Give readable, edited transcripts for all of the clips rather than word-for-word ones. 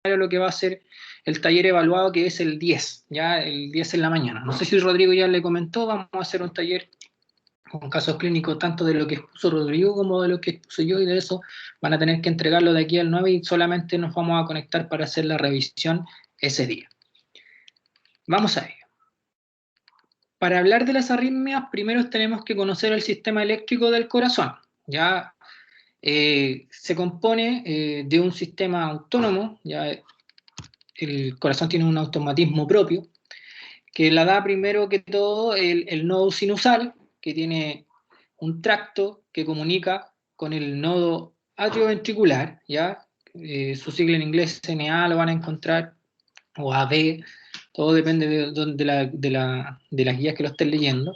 lo que va a ser el taller evaluado, que es el 10, ya el 10 en la mañana. No sé si Rodrigo ya le comentó, vamos a hacer un taller con casos clínicos tanto de lo que expuso Rodrigo como de lo que expuse yo, y de eso van a tener que entregarlo de aquí al 9 y solamente nos vamos a conectar para hacer la revisión ese día. Vamos a ello. Para hablar de las arritmias, primero tenemos que conocer el sistema eléctrico del corazón. Ya se compone de un sistema autónomo, ya el corazón tiene un automatismo propio, que la da primero que todo el nodo sinusal, que tiene un tracto que comunica con el nodo atrioventricular, ¿ya? Su sigla en inglés NA lo van a encontrar, o AV, todo depende de las guías que lo estén leyendo,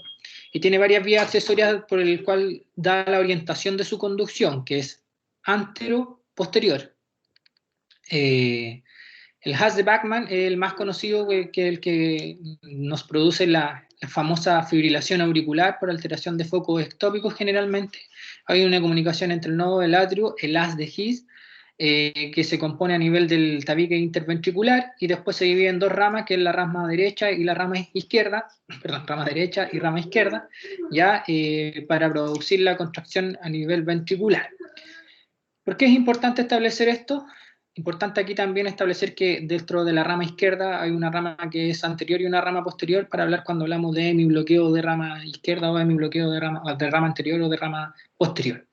y tiene varias vías accesorias por el cual da la orientación de su conducción, que es antero-posterior. El Haz de Bachmann es el más conocido, que el que nos produce la famosa fibrilación auricular por alteración de focos ectópicos generalmente. Hay una comunicación entre el nodo del atrio, el haz de His, que se compone a nivel del tabique interventricular, y después se divide en dos ramas, que es la rama derecha y la rama izquierda, perdón, rama derecha y rama izquierda, ya para producir la contracción a nivel ventricular. ¿Por qué es importante establecer esto? Importante aquí también establecer que dentro de la rama izquierda hay una rama que es anterior y una rama posterior, para hablar cuando hablamos de hemibloqueo de rama izquierda o hemibloqueo de rama anterior o de rama posterior.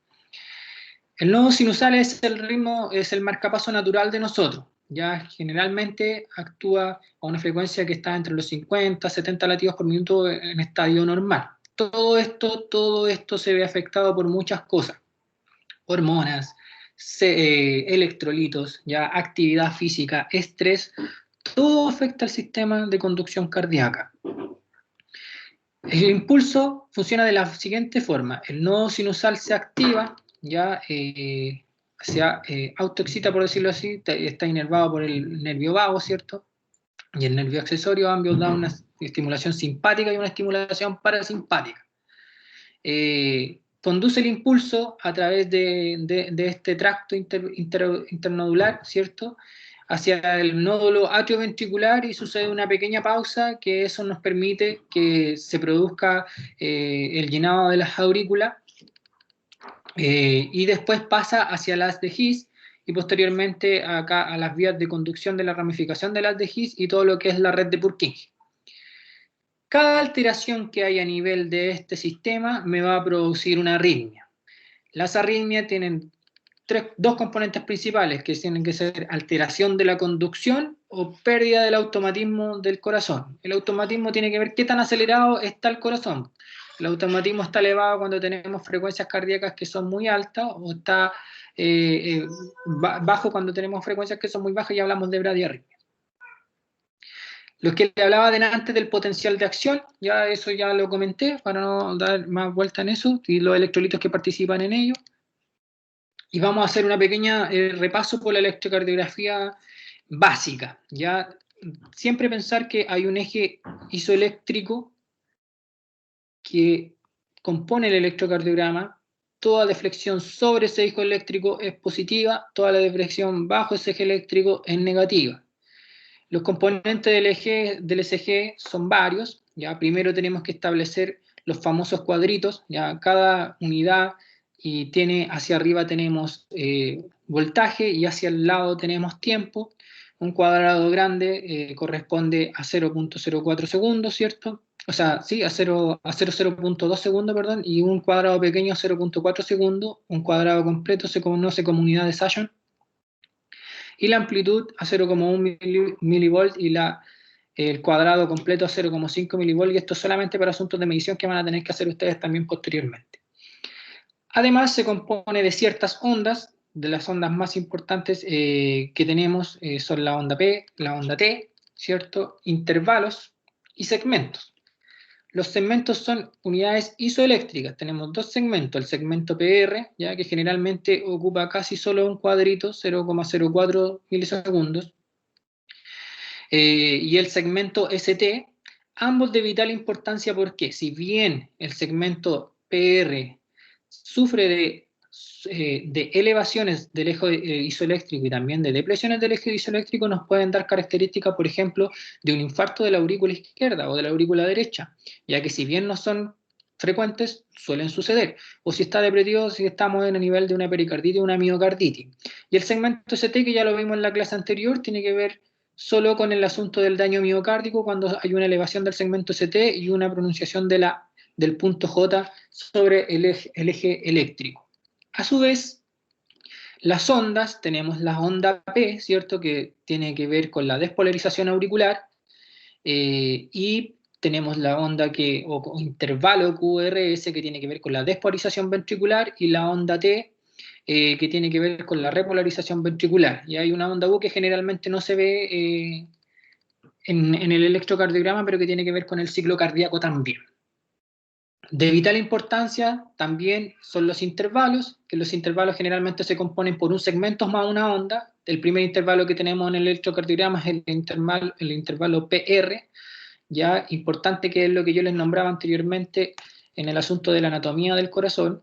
El nodo sinusal es el ritmo, es el marcapaso natural de nosotros. Ya generalmente actúa a una frecuencia que está entre los 50 70 latidos por minuto en estadio normal. Todo esto se ve afectado por muchas cosas: hormonas, electrolitos, ya actividad física, estrés. Todo afecta al sistema de conducción cardíaca. El impulso funciona de la siguiente forma: el nodo sinusal se activa, ya se autoexcita, por decirlo así, está inervado por el nervio vago, ¿cierto? Y el nervio accesorio, ambos dan una estimulación simpática y una estimulación parasimpática. Conduce el impulso a través de este tracto internodular, ¿cierto?, hacia el nódulo atrioventricular, y sucede una pequeña pausa, que eso nos permite que se produzca el llenado de las aurículas, y después pasa hacia las de His, y posteriormente acá a las vías de conducción de la ramificación de las de His y todo lo que es la red de Purkinje. Cada alteración que hay a nivel de este sistema me va a producir una arritmia. Las arritmias tienen dos componentes principales, que tienen que ser alteración de la conducción o pérdida del automatismo del corazón. El automatismo tiene que ver qué tan acelerado está el corazón. El automatismo está elevado cuando tenemos frecuencias cardíacas que son muy altas, o está bajo cuando tenemos frecuencias que son muy bajas, y hablamos de bradiarritmia. Lo que le hablaba antes del potencial de acción, ya eso ya lo comenté, para no dar más vuelta en eso, y los electrolitos que participan en ello. Y vamos a hacer una pequeña repaso por la electrocardiografía básica. Ya siempre pensar que hay un eje isoeléctrico que compone el electrocardiograma. Toda deflexión sobre ese eje eléctrico es positiva, toda la deflexión bajo ese eje eléctrico es negativa. Los componentes del ECG son varios. Ya primero tenemos que establecer los famosos cuadritos. Ya cada unidad, y tiene hacia arriba tenemos voltaje, y hacia el lado tenemos tiempo. Un cuadrado grande corresponde a 0.04 segundos, ¿cierto? O sea, sí, a 0.2 segundos, perdón, y un cuadrado pequeño a 0.4 segundos. Un cuadrado completo se conoce como unidad de Shannon. Y la amplitud a 0,1 milivolt, y el cuadrado completo a 0,5 milivolt, y esto solamente para asuntos de medición que van a tener que hacer ustedes también posteriormente. Además, se compone de ciertas ondas. De las ondas más importantes que tenemos son la onda P, la onda T, ¿cierto?, intervalos y segmentos. Los segmentos son unidades isoeléctricas. Tenemos dos segmentos: el segmento PR, ya que generalmente ocupa casi solo un cuadrito, 0,04 milisegundos, y el segmento ST, ambos de vital importancia, porque si bien el segmento PR sufre de de elevaciones del eje isoeléctrico y también de depresiones del eje isoeléctrico nos pueden dar características, por ejemplo, de un infarto de la aurícula izquierda o de la aurícula derecha, ya que si bien no son frecuentes, suelen suceder. O si está depresivo, si estamos en el nivel de una pericarditis o una miocarditis. Y el segmento ST, que ya lo vimos en la clase anterior, tiene que ver solo con el asunto del daño miocárdico cuando hay una elevación del segmento ST y una pronunciación del punto J sobre el eje eléctrico. A su vez, las ondas, tenemos la onda P, ¿cierto?, que tiene que ver con la despolarización auricular, y tenemos la onda o intervalo QRS, que tiene que ver con la despolarización ventricular, y la onda T, que tiene que ver con la repolarización ventricular. Y hay una onda U que generalmente no se ve en el electrocardiograma, pero que tiene que ver con el ciclo cardíaco también. De vital importancia también son los intervalos, que los intervalos generalmente se componen por un segmento más una onda. El primer intervalo que tenemos en el electrocardiograma es el intervalo PR, ya importante, que es lo que yo les nombraba anteriormente en el asunto de la anatomía del corazón,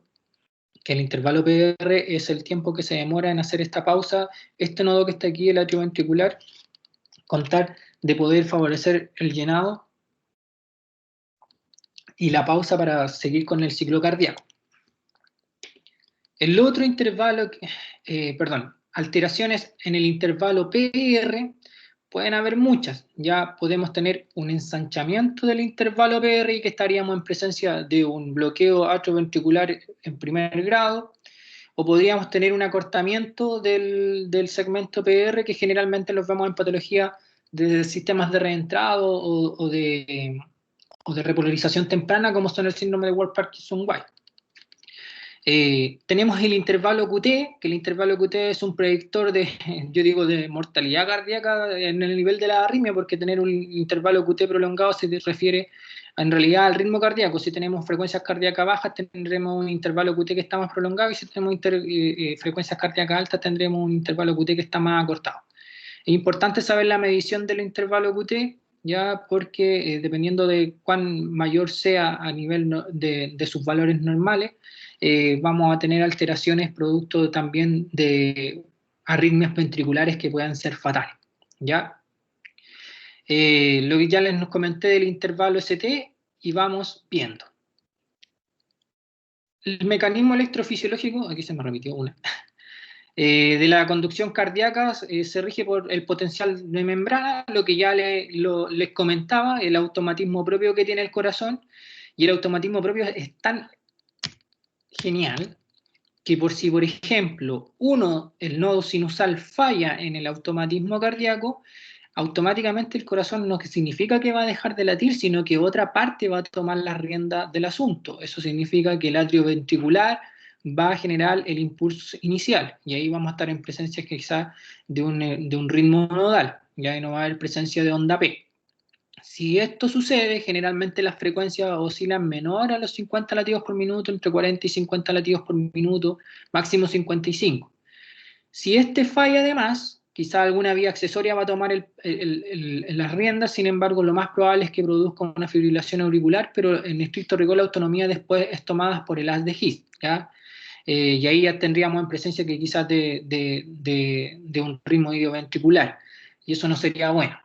que el intervalo PR es el tiempo que se demora en hacer esta pausa, este nodo que está aquí, el atrio ventricular, contar de poder favorecer el llenado y la pausa para seguir con el ciclo cardíaco. El otro intervalo, alteraciones en el intervalo PR, pueden haber muchas. Ya podemos tener un ensanchamiento del intervalo PR y que estaríamos en presencia de un bloqueo atrioventricular en primer grado, o podríamos tener un acortamiento del segmento PR, que generalmente los vemos en patología de sistemas de reentrado o de repolarización temprana, como son el síndrome de Ward-Parkinson-White. Tenemos el intervalo QT, que el intervalo QT es un predictor de mortalidad cardíaca en el nivel de la arritmia, porque tener un intervalo QT prolongado se refiere en realidad al ritmo cardíaco. Si tenemos frecuencias cardíacas bajas, tendremos un intervalo QT que está más prolongado, y si tenemos frecuencias cardíacas altas, tendremos un intervalo QT que está más acortado. Es importante saber la medición del intervalo QT, ya, porque dependiendo de cuán mayor sea a nivel de sus valores normales, vamos a tener alteraciones producto también de arritmias ventriculares que puedan ser fatales, ¿ya? Lo que ya les comenté del intervalo ST, y vamos viendo. El mecanismo electrofisiológico, aquí se me repitió una, de la conducción cardíaca se rige por el potencial de membrana, lo que ya les comentaba, el automatismo propio que tiene el corazón, y el automatismo propio es tan genial que por ejemplo, el nodo sinusal falla en el automatismo cardíaco, automáticamente el corazón no significa que va a dejar de latir, sino que otra parte va a tomar la rienda del asunto. Eso significa que el atrio ventricular va a generar el impulso inicial, y ahí vamos a estar en presencia quizás de un ritmo nodal, ya no va a haber presencia de onda P. Si esto sucede, generalmente las frecuencias oscilan menor a los 50 latidos por minuto, entre 40 y 50 latidos por minuto, máximo 55. Si este falla además, quizá alguna vía accesoria va a tomar las riendas, sin embargo, lo más probable es que produzca una fibrilación auricular, pero en estricto rigor la autonomía después es tomada por el haz de His, ¿ya? Y ahí ya tendríamos en presencia que quizás de un ritmo idioventricular, y eso no sería bueno.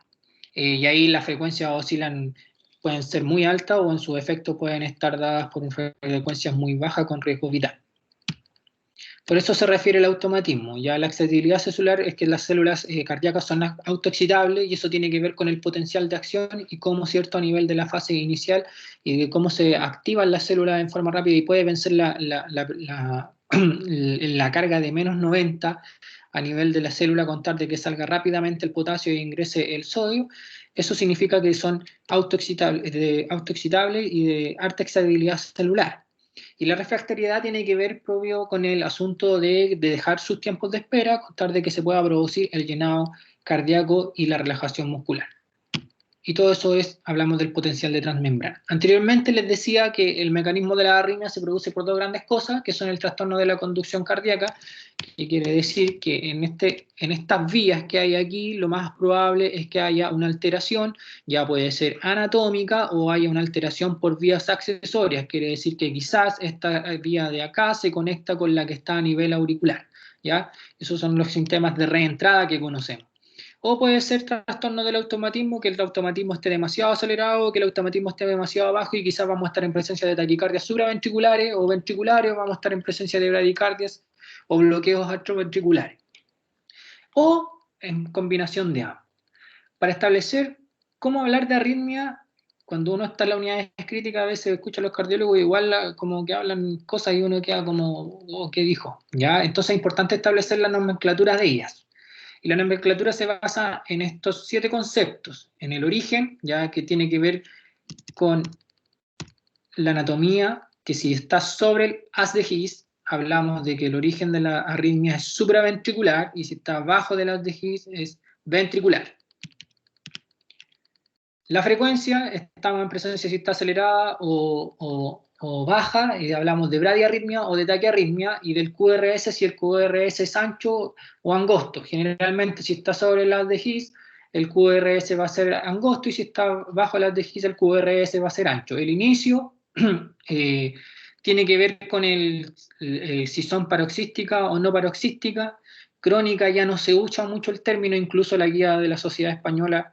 Y ahí las frecuencias pueden ser muy altas, o en su efecto pueden estar dadas por frecuencias muy bajas con riesgo vital. Por eso se refiere el automatismo. Ya la excitabilidad celular es que las células cardíacas son autoexcitables, y eso tiene que ver con el potencial de acción y cómo, cierto, a nivel de la fase inicial y de cómo se activan las células en forma rápida y puede vencer la carga de menos 90 a nivel de la célula, con tal de que salga rápidamente el potasio e ingrese el sodio. Eso significa que son autoexcitables y de alta excitabilidad celular. Y la refractariedad tiene que ver propio con el asunto de dejar sus tiempos de espera, con tal de que se pueda producir el llenado cardíaco y la relajación muscular. y todo eso hablamos del potencial de transmembrana. Anteriormente les decía que el mecanismo de la arritmia se produce por dos grandes cosas, que son el trastorno de la conducción cardíaca, que quiere decir que en estas vías que hay aquí, lo más probable es que haya una alteración, ya puede ser anatómica o haya una alteración por vías accesorias, quiere decir que quizás esta vía de acá se conecta con la que está a nivel auricular, ¿ya? Esos son los sistemas de reentrada que conocemos. O puede ser trastorno del automatismo, que el automatismo esté demasiado acelerado, que el automatismo esté demasiado bajo y quizás vamos a estar en presencia de taquicardias supraventriculares o ventriculares, o vamos a estar en presencia de bradicardias o bloqueos atrioventriculares. O en combinación de ambos. Para establecer cómo hablar de arritmia, cuando uno está en la unidad crítica, a veces escucha a los cardiólogos igual como que hablan cosas y uno queda como, oh, ¿qué dijo? ¿Ya? Entonces es importante establecer la nomenclatura de ellas. Y la nomenclatura se basa en estos 7 conceptos. En el origen, ya que tiene que ver con la anatomía, que si está sobre el haz de His, hablamos de que el origen de la arritmia es supraventricular, y si está abajo del haz de His es ventricular. La frecuencia, estamos en presencia si está acelerada o baja, y hablamos de bradiarritmia o de taquiarritmia, y del QRS si el QRS es ancho o angosto. Generalmente si está sobre el haz de His, el QRS va a ser angosto, y si está bajo el haz de His, el QRS va a ser ancho. El inicio tiene que ver con si son paroxística o no paroxística. Crónica ya no se usa mucho el término, incluso la guía de la Sociedad Española,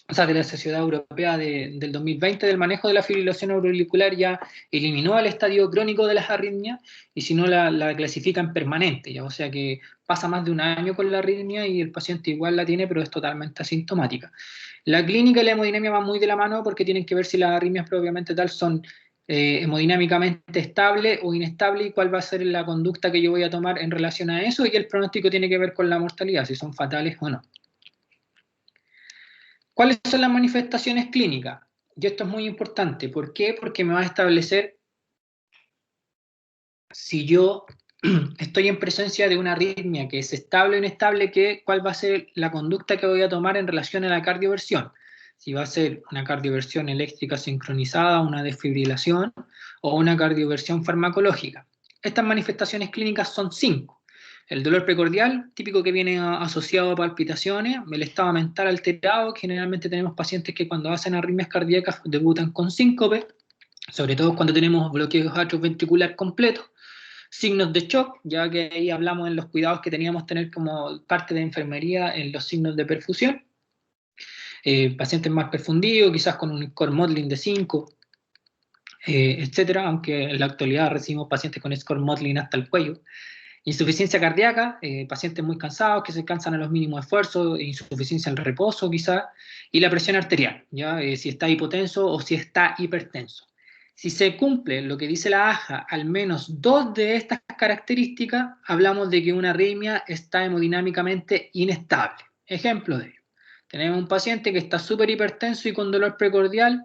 o sea, de la Sociedad Europea del 2020 del manejo de la fibrilación auricular ya eliminó el estadio crónico de las arritmias, y si no la clasifica en permanente, ya, o sea que pasa más de un año con la arritmia y el paciente igual la tiene, pero es totalmente asintomática. La clínica y la hemodinamia van muy de la mano porque tienen que ver si las arritmias propiamente tal son hemodinámicamente estable o inestable, y cuál va a ser la conducta que yo voy a tomar en relación a eso, y el pronóstico tiene que ver con la mortalidad, si son fatales o no. ¿Cuáles son las manifestaciones clínicas? Y esto es muy importante. ¿Por qué? Porque me va a establecer si yo estoy en presencia de una arritmia que es estable o inestable, cuál va a ser la conducta que voy a tomar en relación a la cardioversión. Si va a ser una cardioversión eléctrica sincronizada, una desfibrilación o una cardioversión farmacológica. Estas manifestaciones clínicas son 5. El dolor precordial, típico que viene asociado a palpitaciones, el estado mental alterado, generalmente tenemos pacientes que cuando hacen arritmias cardíacas debutan con síncope, sobre todo cuando tenemos bloqueos atrioventricular completos. Signos de shock, ya que ahí hablamos en los cuidados que teníamos que tener como parte de enfermería en los signos de perfusión. Pacientes más perfundidos, quizás con un score Mottling de 5, etcétera, aunque en la actualidad recibimos pacientes con score Mottling hasta el cuello. Insuficiencia cardíaca, pacientes muy cansados, que se cansan a los mínimos esfuerzos, insuficiencia al reposo quizás, y la presión arterial, ¿ya? Si está hipotenso o si está hipertenso. Si se cumple lo que dice la AJA, al menos 2 de estas características, hablamos de que una arritmia está hemodinámicamente inestable. Ejemplo de ello. Tenemos un paciente que está súper hipertenso y con dolor precordial,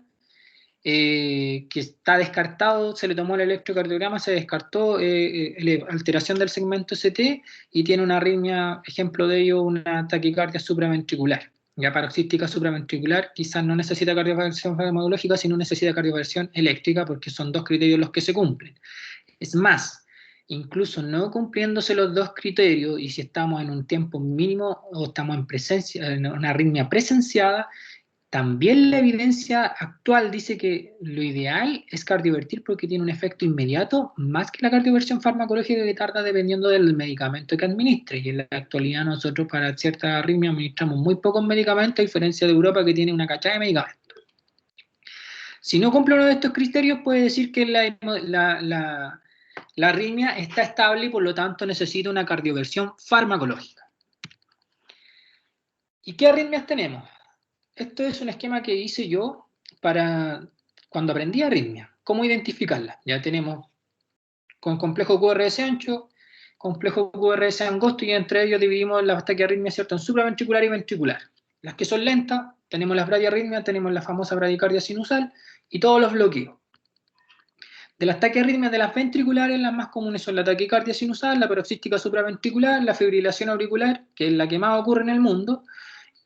que está descartado, se le tomó el electrocardiograma, se descartó alteración del segmento ST y tiene una arritmia, ejemplo de ello, una taquicardia supraventricular. Ya paroxística supraventricular, quizás no necesita cardioversión farmacológica, sino necesita cardioversión eléctrica, porque son 2 criterios los que se cumplen. Es más, incluso no cumpliéndose los 2 criterios, y si estamos en un tiempo mínimo o estamos en una arritmia presenciada, también la evidencia actual dice que lo ideal es cardiovertir porque tiene un efecto inmediato, más que la cardioversión farmacológica que tarda dependiendo del medicamento que administre. Y en la actualidad nosotros para ciertas arritmias administramos muy pocos medicamentos, a diferencia de Europa que tiene una cachada de medicamentos. Si no cumple uno de estos criterios, puede decir que la arritmia está estable y por lo tanto necesita una cardioversión farmacológica. ¿Y qué arritmias tenemos? Esto es un esquema que hice yo para cuando aprendí arritmia. ¿Cómo identificarla? Ya tenemos con complejo QRS ancho, complejo QRS angosto, y entre ellos dividimos las taquiarritmias, ¿cierto?, en supraventricular y ventricular. Las que son lentas, tenemos las bradiarritmias, tenemos la famosa bradicardia sinusal y todos los bloqueos. De las taquiarritmias de las ventriculares, las más comunes son la taquicardia sinusal, la paroxística supraventricular, la fibrilación auricular, que es la que más ocurre en el mundo,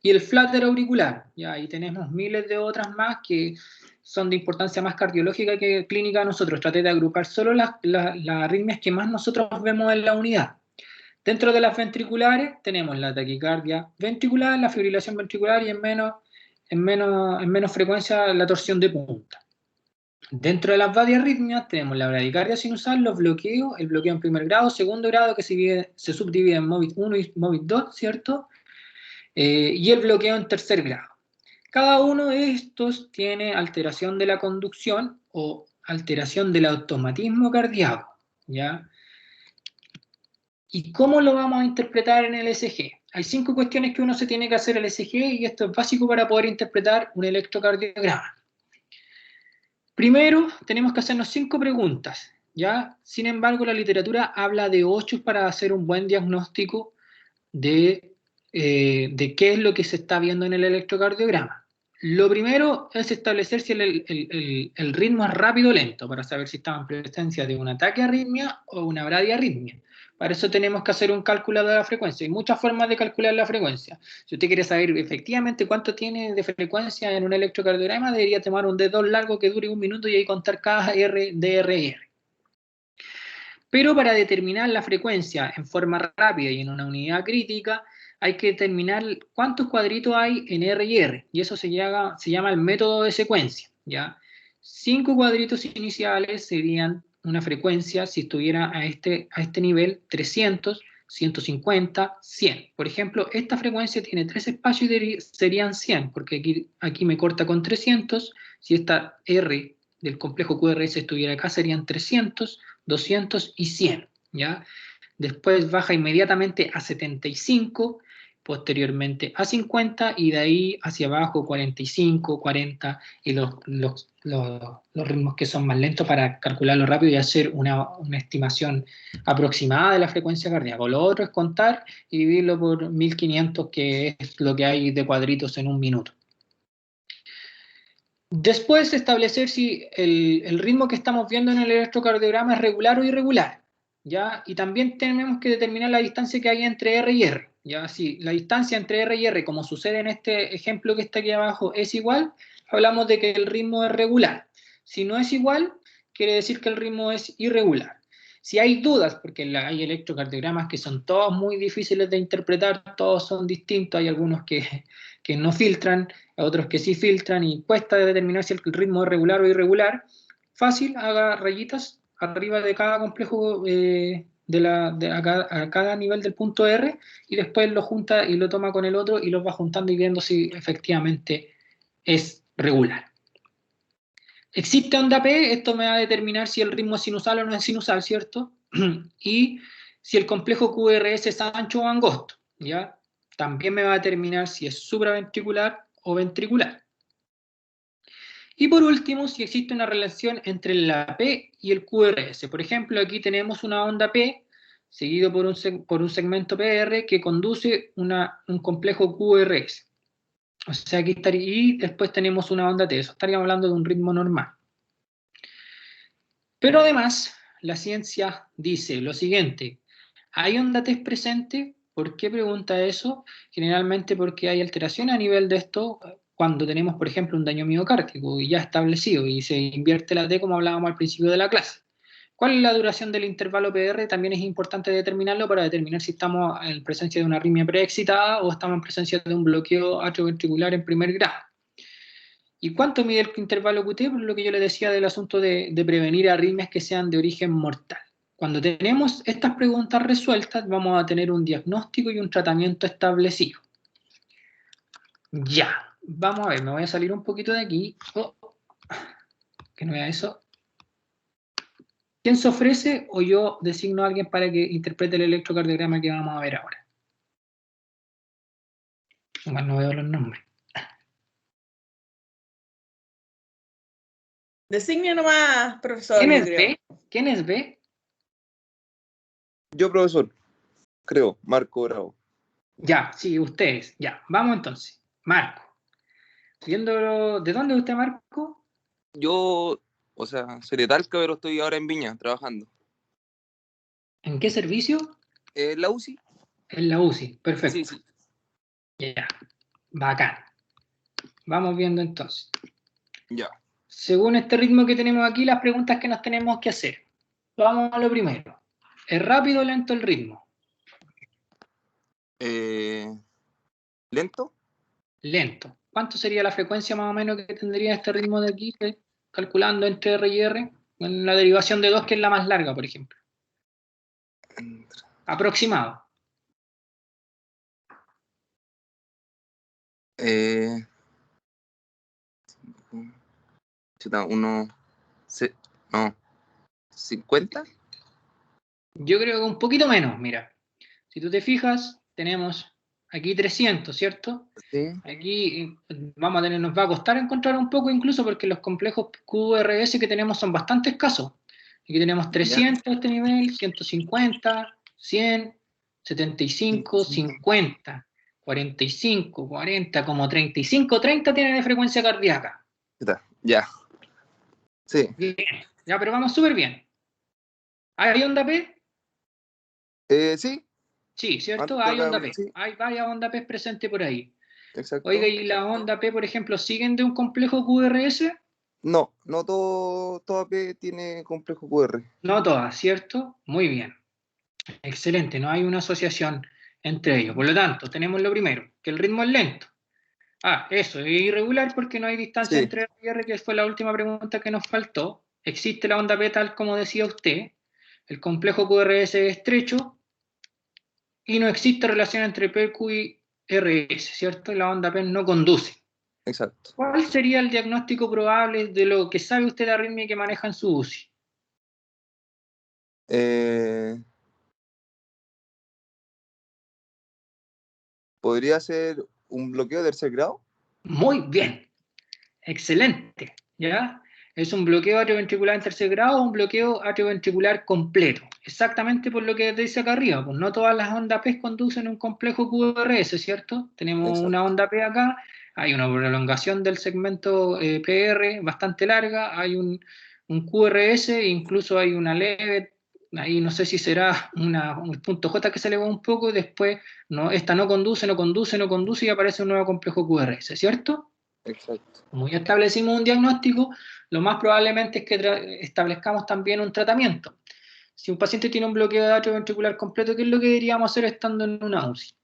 y el flutter auricular. Ya, y tenemos miles de otras más que son de importancia más cardiológica que clínica. Nosotros traté de agrupar solo las arritmias que más nosotros vemos en la unidad. Dentro de las ventriculares tenemos la taquicardia ventricular, la fibrilación ventricular y en menos frecuencia la torsión de punta. Dentro de las badiarritmias tenemos la bradicardia sinusal, los bloqueos, el bloqueo en primer grado, segundo grado, que se subdivide en MOVID 1 y MOVID 2, ¿cierto? Y el bloqueo en tercer grado. Cada uno de estos tiene alteración de la conducción o alteración del automatismo cardíaco, ¿ya? ¿Y cómo lo vamos a interpretar en el ECG? Hay 5 cuestiones que uno se tiene que hacer en el ECG y esto es básico para poder interpretar un electrocardiograma. Primero, tenemos que hacernos 5 preguntas, ¿ya? Sin embargo, la literatura habla de 8 para hacer un buen diagnóstico de qué es lo que se está viendo en el electrocardiograma. Lo primero es establecer si el ritmo es rápido o lento, para saber si estamos en presencia de un ataque arritmia o una bradiarritmia. Para eso tenemos que hacer un cálculo de la frecuencia. Hay muchas formas de calcular la frecuencia. Si usted quiere saber efectivamente cuánto tiene de frecuencia en un electrocardiograma, debería tomar un D2 largo que dure 1 minuto y ahí contar cada R, DR y R. Pero para determinar la frecuencia en forma rápida y en una unidad crítica, hay que determinar cuántos cuadritos hay en R y R, y eso se llama el método de secuencia, ¿ya? 5 cuadritos iniciales serían una frecuencia, si estuviera a este nivel, 300, 150, 100. Por ejemplo, esta frecuencia tiene 3 espacios y serían 100, porque aquí me corta con 300, si esta R del complejo QRS estuviera acá, serían 300, 200 y 100, ¿ya? Después baja inmediatamente a 75, posteriormente a 50 y de ahí hacia abajo 45, 40 y los ritmos que son más lentos para calcularlo rápido y hacer una estimación aproximada de la frecuencia cardíaca. Lo otro es contar y dividirlo por 1500, que es lo que hay de cuadritos en un minuto. Después establecer si el ritmo que estamos viendo en el electrocardiograma es regular o irregular, ¿ya? Y también tenemos que determinar la distancia que hay entre R y R, ¿ya? Si la distancia entre R y R, como sucede en este ejemplo que está aquí abajo, es igual, hablamos de que el ritmo es regular. Si no es igual, quiere decir que el ritmo es irregular. Si hay dudas, porque hay electrocardiogramas que son todos muy difíciles de interpretar, todos son distintos, hay algunos que no filtran, otros que sí filtran y cuesta determinar si el ritmo es regular o irregular, fácil, haga rayitas arriba de cada complejo a cada nivel del punto R y después lo junta y lo toma con el otro y los va juntando y viendo si efectivamente es regular. Existe onda P, esto me va a determinar si el ritmo es sinusal o no es sinusal, ¿cierto? Y si el complejo QRS es ancho o angosto, ¿ya? También me va a determinar si es supraventricular o ventricular. Y por último, si existe una relación entre la P y el QRS. Por ejemplo, aquí tenemos una onda P seguido por un segmento PR que conduce un complejo QRS. O sea, aquí estaría, y después tenemos una onda T. Eso estaríamos hablando de un ritmo normal. Pero además, la ciencia dice lo siguiente: ¿hay onda T presente? ¿Por qué pregunta eso? Generalmente porque hay alteración a nivel de esto cuando tenemos, por ejemplo, un daño miocárdico ya establecido y se invierte la T como hablábamos al principio de la clase. ¿Cuál es la duración del intervalo PR? También es importante determinarlo para determinar si estamos en presencia de una arritmia preexcitada o estamos en presencia de un bloqueo atrioventricular en primer grado. ¿Y cuánto mide el intervalo QT? Por lo que yo le decía del asunto de prevenir arritmias que sean de origen mortal. Cuando tenemos estas preguntas resueltas, vamos a tener un diagnóstico y un tratamiento establecido. Ya, vamos a ver, me voy a salir un poquito de aquí. Que no vea eso. ¿Quién se ofrece o yo designo a alguien para que interprete el electrocardiograma que vamos a ver ahora? Igual no veo los nombres. Designe nomás, profesor. ¿Quién es B? ¿Quién es B? Yo, profesor. Creo, Marco Bravo. Ya, sí, ustedes. Ya, vamos entonces. Marco. Viéndolo, ¿de dónde es usted, Marco? Yo, o sea, soy de Talca, pero estoy ahora en Viña, trabajando. ¿En qué servicio? ¿La UCI? En la UCI, perfecto. Sí. Ya. Bacán. Vamos viendo entonces. Ya. Según este ritmo que tenemos aquí, las preguntas que nos tenemos que hacer. Vamos a lo primero. ¿Es rápido o lento el ritmo? ¿Lento? Lento. ¿Cuánto sería la frecuencia más o menos que tendría este ritmo de aquí, calculando entre R y R? En la derivación de 2, que es la más larga, por ejemplo. Aproximado. Chuta, no, 50. Yo creo que un poquito menos, mira. Si tú te fijas, tenemos aquí 300, ¿cierto? Sí. Aquí nos va a costar encontrar un poco incluso porque los complejos QRS que tenemos son bastante escasos. Aquí tenemos 300 a este nivel, 150, 100, 75, 50, 45, 40, como 35, 30 tiene de frecuencia cardíaca. Ya. Sí. Bien, ya, pero vamos súper bien. ¿Hay onda P? Sí. Sí, ¿cierto? Antes Hay acá, onda P. sí. Hay varias onda P presentes por ahí. Exacto. Oiga, ¿y la onda P, por ejemplo, siguen de un complejo QRS? No todo AP tiene complejo QR. No todas, ¿cierto? Muy bien. Excelente, no hay una asociación entre ellos. Por lo tanto, tenemos lo primero, que el ritmo es lento. Eso, es irregular porque no hay distancia Sí. entre R y R, que fue la última pregunta que nos faltó. Existe la onda P tal como decía usted. El complejo QRS es estrecho y no existe relación entre PQ y RS, ¿cierto? La onda P no conduce. Exacto. ¿Cuál sería el diagnóstico probable de lo que sabe usted de arritmia y que maneja en su UCI? ¿Podría ser un bloqueo de tercer grado? Muy bien, excelente, ¿ya? ¿Es un bloqueo atrioventricular en tercer grado o un bloqueo atrioventricular completo? Exactamente por lo que dice acá arriba, pues no todas las ondas P conducen a un complejo QRS, ¿cierto? Tenemos Exacto. una onda P acá, hay una prolongación del segmento PR bastante larga, hay un QRS, incluso hay una leve, ahí no sé si será un punto J que se eleva un poco, y después esta no conduce y aparece un nuevo complejo QRS, ¿cierto? Exacto. Como ya establecimos un diagnóstico, lo más probablemente es que establezcamos también un tratamiento. Si un paciente tiene un bloqueo de atrio ventricular completo, ¿qué es lo que deberíamos hacer estando en una UCI?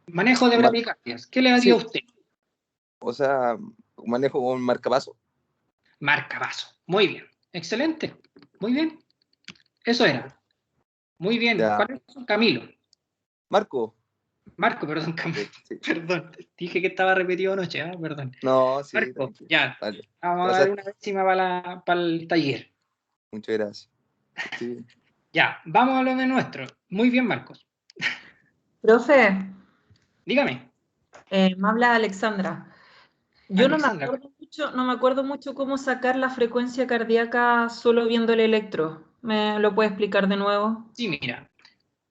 Manejo de bradicardias. ¿Qué le haría a usted? O sea, manejo con marcapaso. Marcapaso. Muy bien. Excelente. Muy bien. Eso era. Muy bien. Ya. ¿Cuál es? Camilo. Marco, Perdón, Camilo. sí. Perdón. Dije que estaba repetido anoche, perdón. No, sí, Marco, tranquilo. ya. Dale. Vamos a dar una décima para el taller. Muchas gracias. Sí. Ya, vamos a lo de nuestro. Muy bien, Marcos. Profe, Dígame. me habla Alexandra. Yo Alexandra. no me acuerdo mucho cómo sacar la frecuencia cardíaca solo viendo el electro. ¿Me lo puede explicar de nuevo? Sí, mira,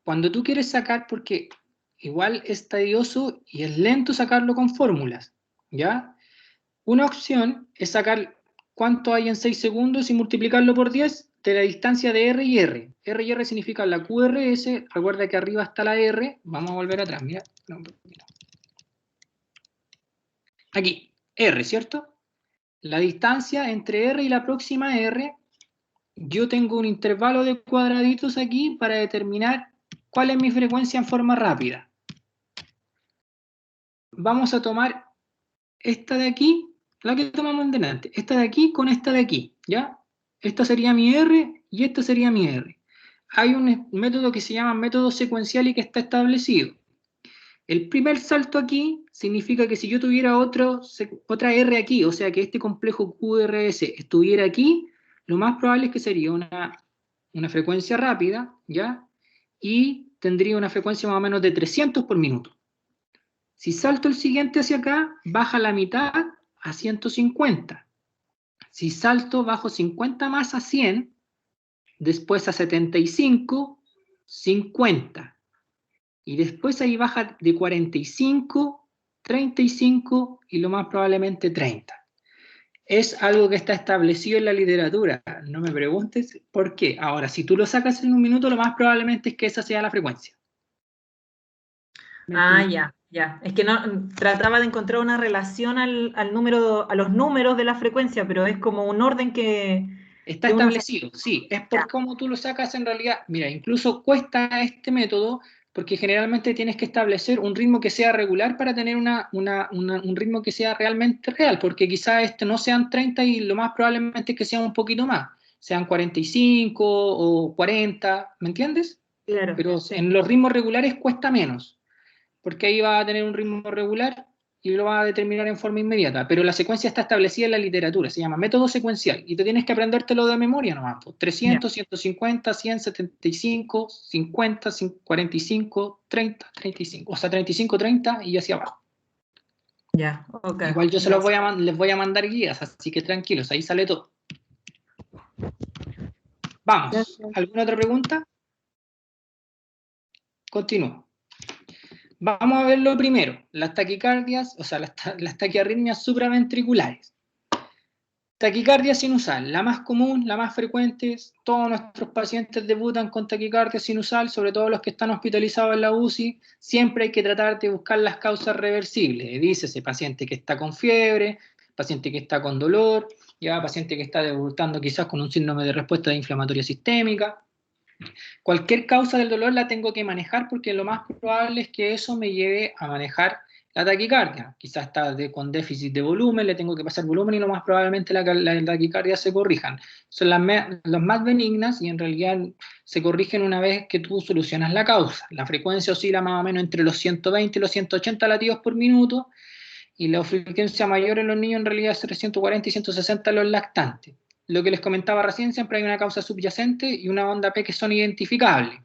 cuando tú quieres sacar, porque igual es tedioso y es lento sacarlo con fórmulas, ¿ya? Una opción es sacar cuánto hay en 6 segundos y multiplicarlo por 10 de la distancia de R y R. R y R significa la QRS, recuerda que arriba está la R, vamos a volver atrás, mira. Aquí, R, ¿cierto? La distancia entre R y la próxima R, yo tengo un intervalo de cuadraditos aquí para determinar cuál es mi frecuencia en forma rápida. Vamos a tomar esta de aquí, la que tomamos en delante, esta de aquí con esta de aquí, ¿ya? Esta sería mi R y esta sería mi R. Hay un método que se llama método secuencial y que está establecido. El primer salto aquí significa que si yo tuviera otra R aquí, o sea que este complejo QRS estuviera aquí, lo más probable es que sería una frecuencia rápida, ¿ya? Y tendría una frecuencia más o menos de 300 por minuto. Si salto el siguiente hacia acá, baja la mitad a 150. Si salto, bajo 50 más a 100, después a 75, 50. Y después ahí baja de 45, 35 y lo más probablemente 30. Es algo que está establecido en la literatura. No me preguntes por qué. Ahora, si tú lo sacas en un minuto, lo más probablemente es que esa sea la frecuencia. Ah, ya. Es que no trataba de encontrar una relación al número, a los números de la frecuencia, pero es como un orden Está que uno... establecido, sí. Es por cómo tú lo sacas en realidad. Mira, incluso cuesta este método porque generalmente tienes que establecer un ritmo que sea regular para tener un ritmo que sea realmente real, porque quizás este no sean 30 y lo más probablemente es que sea un poquito más, sean 45 o 40, ¿me entiendes? Claro, Pero sí. en los ritmos regulares cuesta menos, porque ahí va a tener un ritmo regular y lo va a determinar en forma inmediata. Pero la secuencia está establecida en la literatura, se llama método secuencial, y te tienes que aprendértelo de memoria nomás. 300, 150, 100, 75, 50, 45, 30, 35. O sea, 35, 30 y hacia abajo. Ya, ok. Igual yo les voy a mandar guías, así que tranquilos, ahí sale todo. Vamos, ¿alguna otra pregunta? Continúo. Vamos a ver lo primero, las taquicardias, o sea, las taquiarritmias supraventriculares. Taquicardia sinusal, la más común, la más frecuente, todos nuestros pacientes debutan con taquicardia sinusal, sobre todo los que están hospitalizados en la UCI, siempre hay que tratar de buscar las causas reversibles, dícese paciente que está con fiebre, paciente que está con dolor, ya paciente que está debutando quizás con un síndrome de respuesta inflamatoria sistémica. Cualquier causa del dolor la tengo que manejar porque lo más probable es que eso me lleve a manejar la taquicardia. Quizás está con déficit de volumen, le tengo que pasar volumen y lo más probablemente la taquicardia se corrijan. Son las más benignas y en realidad se corrigen una vez que tú solucionas la causa. La frecuencia oscila más o menos entre los 120 y los 180 latidos por minuto y la frecuencia mayor en los niños en realidad es entre 140 y 160 en los lactantes. Lo que les comentaba recién, siempre hay una causa subyacente y una onda P que son identificables.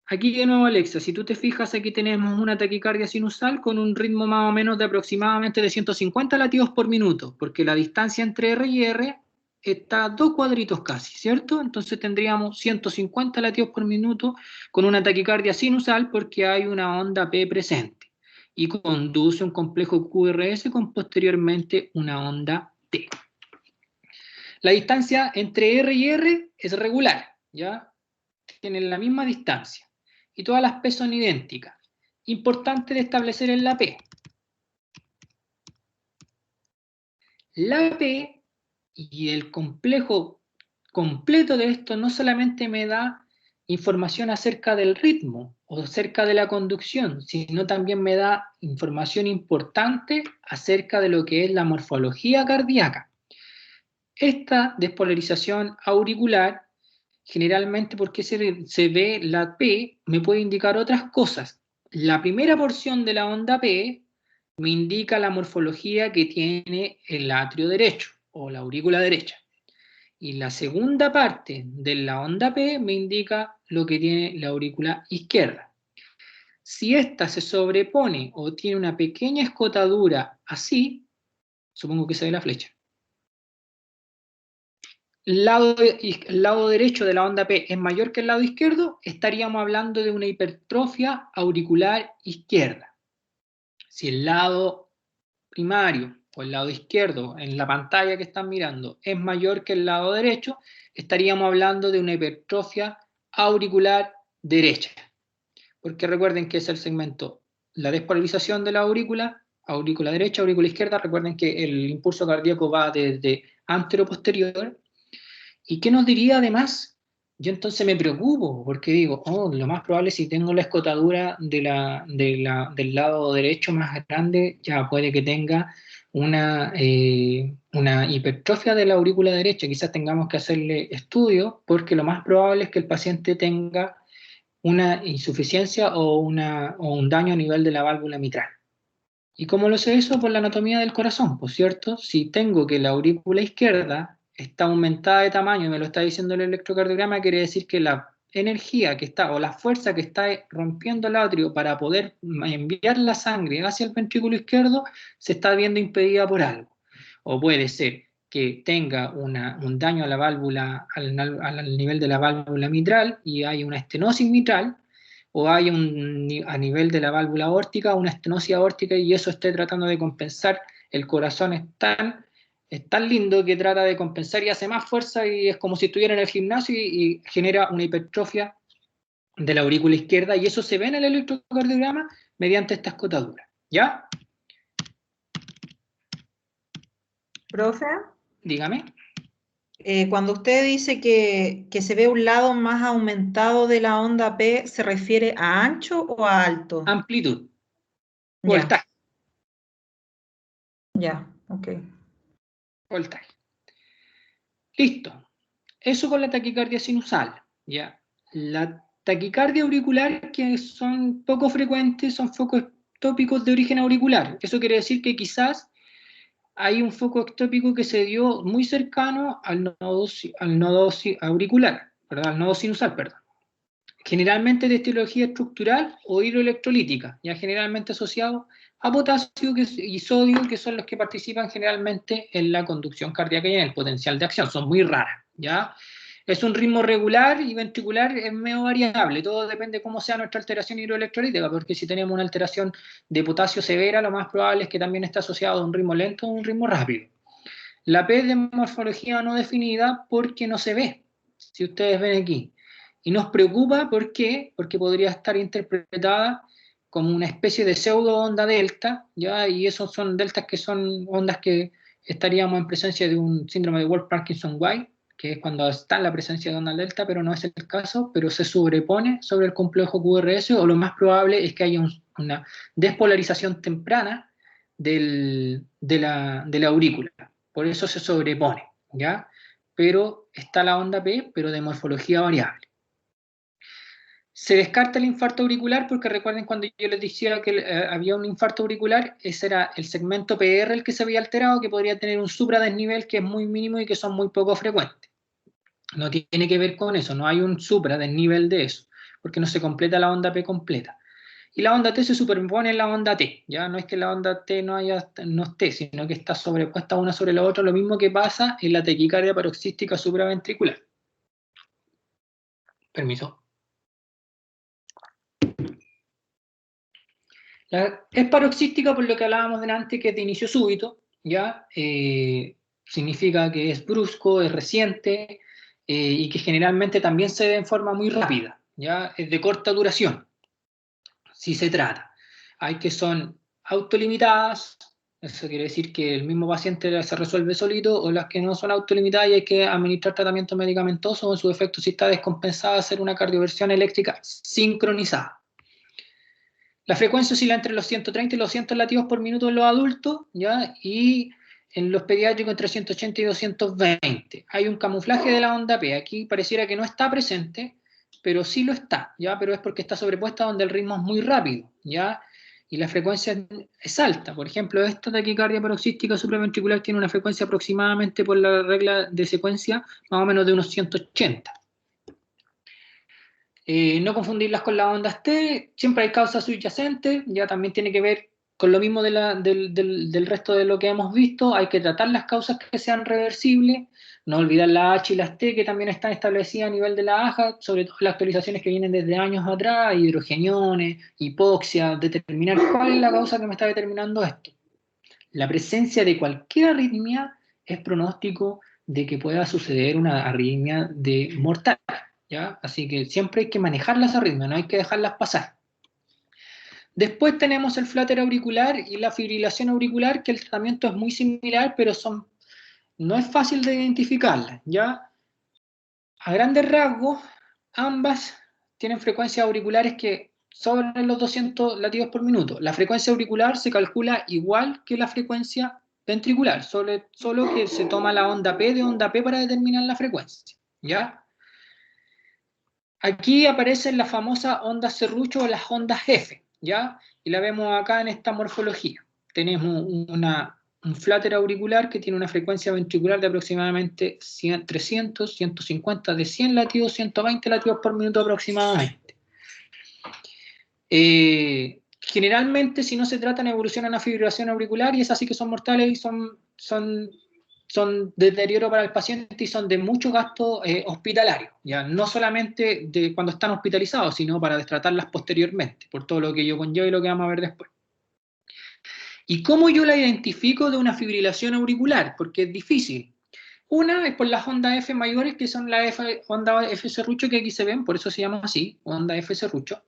Aquí de nuevo, Alexa, si tú te fijas, aquí tenemos una taquicardia sinusal con un ritmo más o menos de aproximadamente de 150 latidos por minuto, porque la distancia entre R y R está a 2 cuadritos casi, ¿cierto? Entonces tendríamos 150 latidos por minuto con una taquicardia sinusal porque hay una onda P presente y conduce un complejo QRS con posteriormente una onda T. La distancia entre R y R es regular, ¿ya? Tienen la misma distancia y todas las P son idénticas. Importante de establecer en la P. La P y el complejo completo de esto no solamente me da información acerca del ritmo o acerca de la conducción, sino también me da información importante acerca de lo que es la morfología cardíaca. Esta despolarización auricular, generalmente porque se ve la P, me puede indicar otras cosas. La primera porción de la onda P me indica la morfología que tiene el atrio derecho o la aurícula derecha. Y la segunda parte de la onda P me indica lo que tiene la aurícula izquierda. Si esta se sobrepone o tiene una pequeña escotadura así, supongo que se ve la flecha, el lado derecho de la onda P es mayor que el lado izquierdo, estaríamos hablando de una hipertrofia auricular izquierda. Si el lado primario o el lado izquierdo en la pantalla que están mirando es mayor que el lado derecho, estaríamos hablando de una hipertrofia auricular derecha. Porque recuerden que es el segmento, la despolarización de la aurícula derecha, aurícula izquierda, recuerden que el impulso cardíaco va desde antero-posterior. ¿Y qué nos diría además? Yo entonces me preocupo, porque digo, lo más probable si tengo la escotadura del lado derecho más grande, ya puede que tenga una hipertrofia de la aurícula derecha, quizás tengamos que hacerle estudio, porque lo más probable es que el paciente tenga una insuficiencia o un daño a nivel de la válvula mitral. ¿Y cómo lo sé eso? Por la anatomía del corazón, por cierto. Si tengo que la aurícula izquierda está aumentada de tamaño y me lo está diciendo el electrocardiograma, quiere decir que la energía que está, o la fuerza que está rompiendo el atrio para poder enviar la sangre hacia el ventrículo izquierdo, se está viendo impedida por algo. O puede ser que tenga un daño a la válvula, al nivel de la válvula mitral y hay una estenosis mitral, o hay a nivel de la válvula aórtica una estenosis aórtica y eso esté tratando de compensar. El corazón es tan es tan lindo que trata de compensar y hace más fuerza y es como si estuviera en el gimnasio y genera una hipertrofia de la aurícula izquierda y eso se ve en el electrocardiograma mediante esta escotadura. ¿Ya? Profe, Dígame. cuando usted dice que se ve un lado más aumentado de la onda P, ¿se refiere a ancho o a alto? Amplitud. Ya, Voltaje. ya, ok. Voltaje. Listo. Eso con la taquicardia sinusal. ¿Ya? La taquicardia auricular, que son poco frecuentes, son focos ectópicos de origen auricular. Eso quiere decir que quizás hay un foco ectópico que se dio muy cercano al nodo auricular, ¿verdad? Al nodo sinusal, perdón. Generalmente de etiología estructural o hidroelectrolítica, ya generalmente asociado a potasio y sodio, que son los que participan generalmente en la conducción cardíaca y en el potencial de acción. Son muy raras, ¿ya? Es un ritmo regular y ventricular es medio variable, todo depende de cómo sea nuestra alteración hidroelectrolítica, porque si tenemos una alteración de potasio severa, lo más probable es que también esté asociado a un ritmo lento o un ritmo rápido. La P es de morfología no definida porque no se ve, si ustedes ven aquí. Y nos preocupa, ¿por qué? Porque podría estar interpretada como una especie de pseudo onda delta, ¿ya? Y esos son deltas que son ondas que estaríamos en presencia de un síndrome de Wolff-Parkinson-White, que es cuando está en la presencia de onda delta, pero no es el caso, pero se sobrepone sobre el complejo QRS, o lo más probable es que haya una despolarización temprana de la aurícula. Por eso se sobrepone, ¿ya? Pero está la onda P, pero de morfología variable. Se descarta el infarto auricular porque recuerden cuando yo les decía que había un infarto auricular, ese era el segmento PR el que se había alterado, que podría tener un supradesnivel que es muy mínimo y que son muy poco frecuentes. No tiene que ver con eso, no hay un supradesnivel de eso, porque no se completa la onda P completa. Y la onda T se superpone en la onda T, ya no es que la onda T no esté, sino que está sobrepuesta una sobre la otra, lo mismo que pasa en la taquicardia paroxística supraventricular. Permiso. Es paroxística por lo que hablábamos delante, que es de inicio súbito, ¿ya? Significa que es brusco, es reciente, y que generalmente también se da en forma muy rápida, ¿ya? Es de corta duración, si se trata. Hay que son autolimitadas, eso quiere decir que el mismo paciente se resuelve solito, o las que no son autolimitadas y hay que administrar tratamiento medicamentoso, o en su efecto, si está descompensada, hacer una cardioversión eléctrica sincronizada. La frecuencia oscila entre los 130 y los 200 latidos por minuto en los adultos, ¿ya? Y en los pediátricos entre 180 y 220. Hay un camuflaje de la onda P. Aquí pareciera que no está presente, pero sí lo está, ¿ya? Pero es porque está sobrepuesta donde el ritmo es muy rápido, ¿ya? Y la frecuencia es alta. Por ejemplo, esta taquicardia paroxística supraventricular tiene una frecuencia aproximadamente, por la regla de secuencia, más o menos de unos 180. No confundirlas con las ondas T, siempre hay causas subyacentes, ya también tiene que ver con lo mismo del resto de lo que hemos visto, hay que tratar las causas que sean reversibles, no olvidar la H y las T que también están establecidas a nivel de la AJA, sobre todo las actualizaciones que vienen desde años atrás, hidrogeniones, hipoxia, determinar cuál es la causa que me está determinando esto. La presencia de cualquier arritmia es pronóstico de que pueda suceder una arritmia mortal, ¿ya? Así que siempre hay que manejar las arritmias, no hay que dejarlas pasar. Después tenemos el flutter auricular y la fibrilación auricular, que el tratamiento es muy similar, pero no es fácil de identificarlas, ¿ya? A grandes rasgos, ambas tienen frecuencias auriculares que sobran los 200 latidos por minuto. La frecuencia auricular se calcula igual que la frecuencia ventricular, solo que se toma la onda P de onda P para determinar la frecuencia, ¿ya? Aquí aparecen las famosas ondas serrucho o las ondas F, ¿ya? Y la vemos acá en esta morfología. Tenemos un flutter auricular que tiene una frecuencia ventricular de aproximadamente 300, 150, de 100 latidos, 120 latidos por minuto aproximadamente. Generalmente, si no se tratan, evolucionan a fibrilación auricular y esas sí que son mortales y son deterioro para el paciente y son de mucho gasto hospitalario, ya no solamente de cuando están hospitalizados, sino para destratarlas posteriormente, por todo lo que ello conlleva y lo que vamos a ver después. ¿Y cómo yo la identifico de una fibrilación auricular? Porque es difícil. Una es por las ondas F mayores, que son la onda F serrucho que aquí se ven, por eso se llama así, onda F serrucho.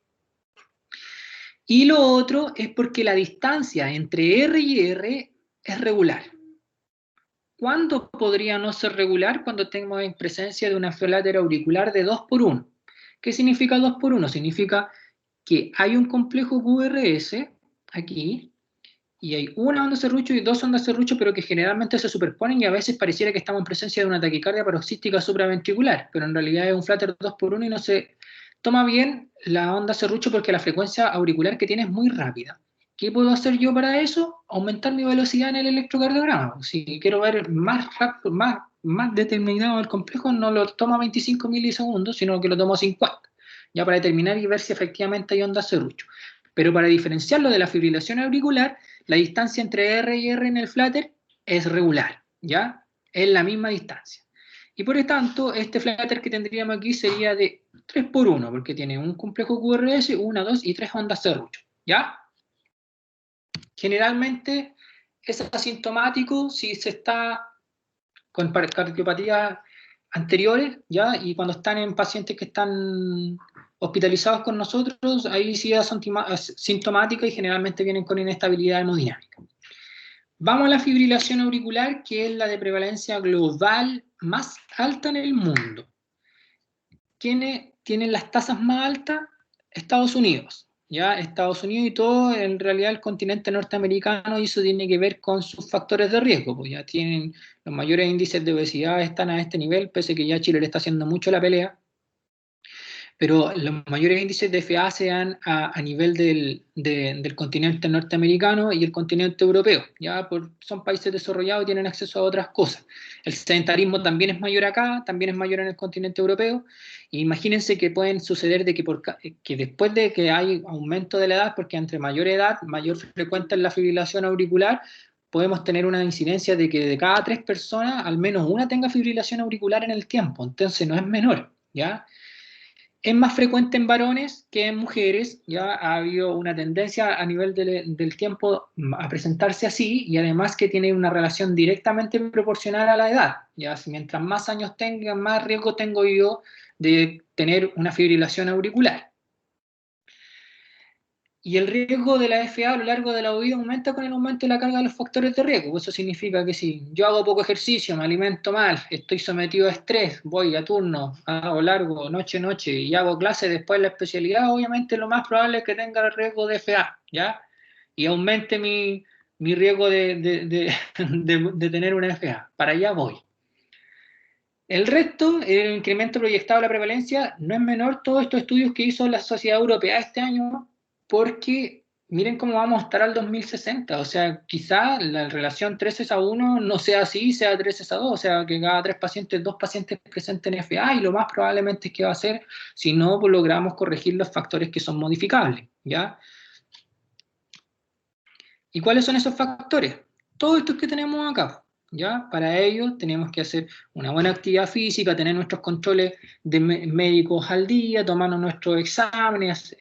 Y lo otro es porque la distancia entre R y R es regular. ¿Cuándo podría no ser regular? Cuando tengo en presencia de una flátera auricular de 2 por 1. ¿Qué significa 2 por 1? Significa que hay un complejo QRS aquí, y hay una onda serrucho y dos ondas serrucho, pero que generalmente se superponen y a veces pareciera que estamos en presencia de una taquicardia paroxística supraventricular, pero en realidad es un flutter 2 por 1 y no se toma bien la onda serrucho porque la frecuencia auricular que tiene es muy rápida. ¿Qué puedo hacer yo para eso? Aumentar mi velocidad en el electrocardiograma. Si quiero ver más rápido, más determinado el complejo, no lo tomo a 25 milisegundos, sino que lo tomo a 50, ya para determinar y ver si efectivamente hay onda serrucho. Pero para diferenciarlo de la fibrilación auricular, la distancia entre R y R en el flutter es regular, ¿ya? Es la misma distancia. Y por lo tanto, este flutter que tendríamos aquí sería de 3 por 1, porque tiene un complejo QRS, 1, 2 y 3 ondas serrucho, ¿ya? Generalmente es asintomático si se está con cardiopatías anteriores, ¿ya? Y cuando están en pacientes que están hospitalizados con nosotros, ahí sí es sintomática y generalmente vienen con inestabilidad hemodinámica. Vamos a la fibrilación auricular, que es la de prevalencia global más alta en el mundo. ¿Quiénes tienen las tasas más altas? Estados Unidos. ¿Ya? Estados Unidos y todo, en realidad el continente norteamericano, y eso tiene que ver con sus factores de riesgo, pues ya tienen los mayores índices de obesidad, están a este nivel, pese que ya Chile le está haciendo mucho la pelea, pero los mayores índices de FA se dan a nivel del continente norteamericano y el continente europeo, ya son países desarrollados y tienen acceso a otras cosas. El sedentarismo también es mayor acá, también es mayor en el continente europeo, y imagínense que pueden suceder de que después de que hay aumento de la edad, porque entre mayor edad, mayor frecuente es la fibrilación auricular, podemos tener una incidencia de que de cada 3 personas, al menos una tenga fibrilación auricular en el tiempo, entonces no es menor, ¿ya? Es más frecuente en varones que en mujeres, ya ha habido una tendencia a nivel del tiempo a presentarse así, y además que tiene una relación directamente proporcional a la edad, ya mientras más años tenga, más riesgo tengo yo de tener una fibrilación auricular. Y el riesgo de la FA a lo largo de la vida aumenta con el aumento de la carga de los factores de riesgo. Eso significa que si yo hago poco ejercicio, me alimento mal, estoy sometido a estrés, voy a turno, hago largo, noche, y hago clase después de la especialidad, obviamente lo más probable es que tenga el riesgo de FA, ¿ya? Y aumente mi riesgo de tener una FA. Para allá voy. El resto, el incremento proyectado de la prevalencia, no es menor todos estos estudios que hizo la Sociedad Europea este año, porque miren cómo vamos a estar al 2060, o sea, quizá la relación 3:1 no sea así, sea 3:2, o sea, que cada 3 pacientes, 2 pacientes presenten FA, y lo más probablemente es que va a ser, si no, pues logramos corregir los factores que son modificables, ¿ya? ¿Y cuáles son esos factores? Todos estos que tenemos acá, ¿ya? Para ello tenemos que hacer una buena actividad física, tener nuestros controles de médicos al día, tomarnos nuestros exámenes,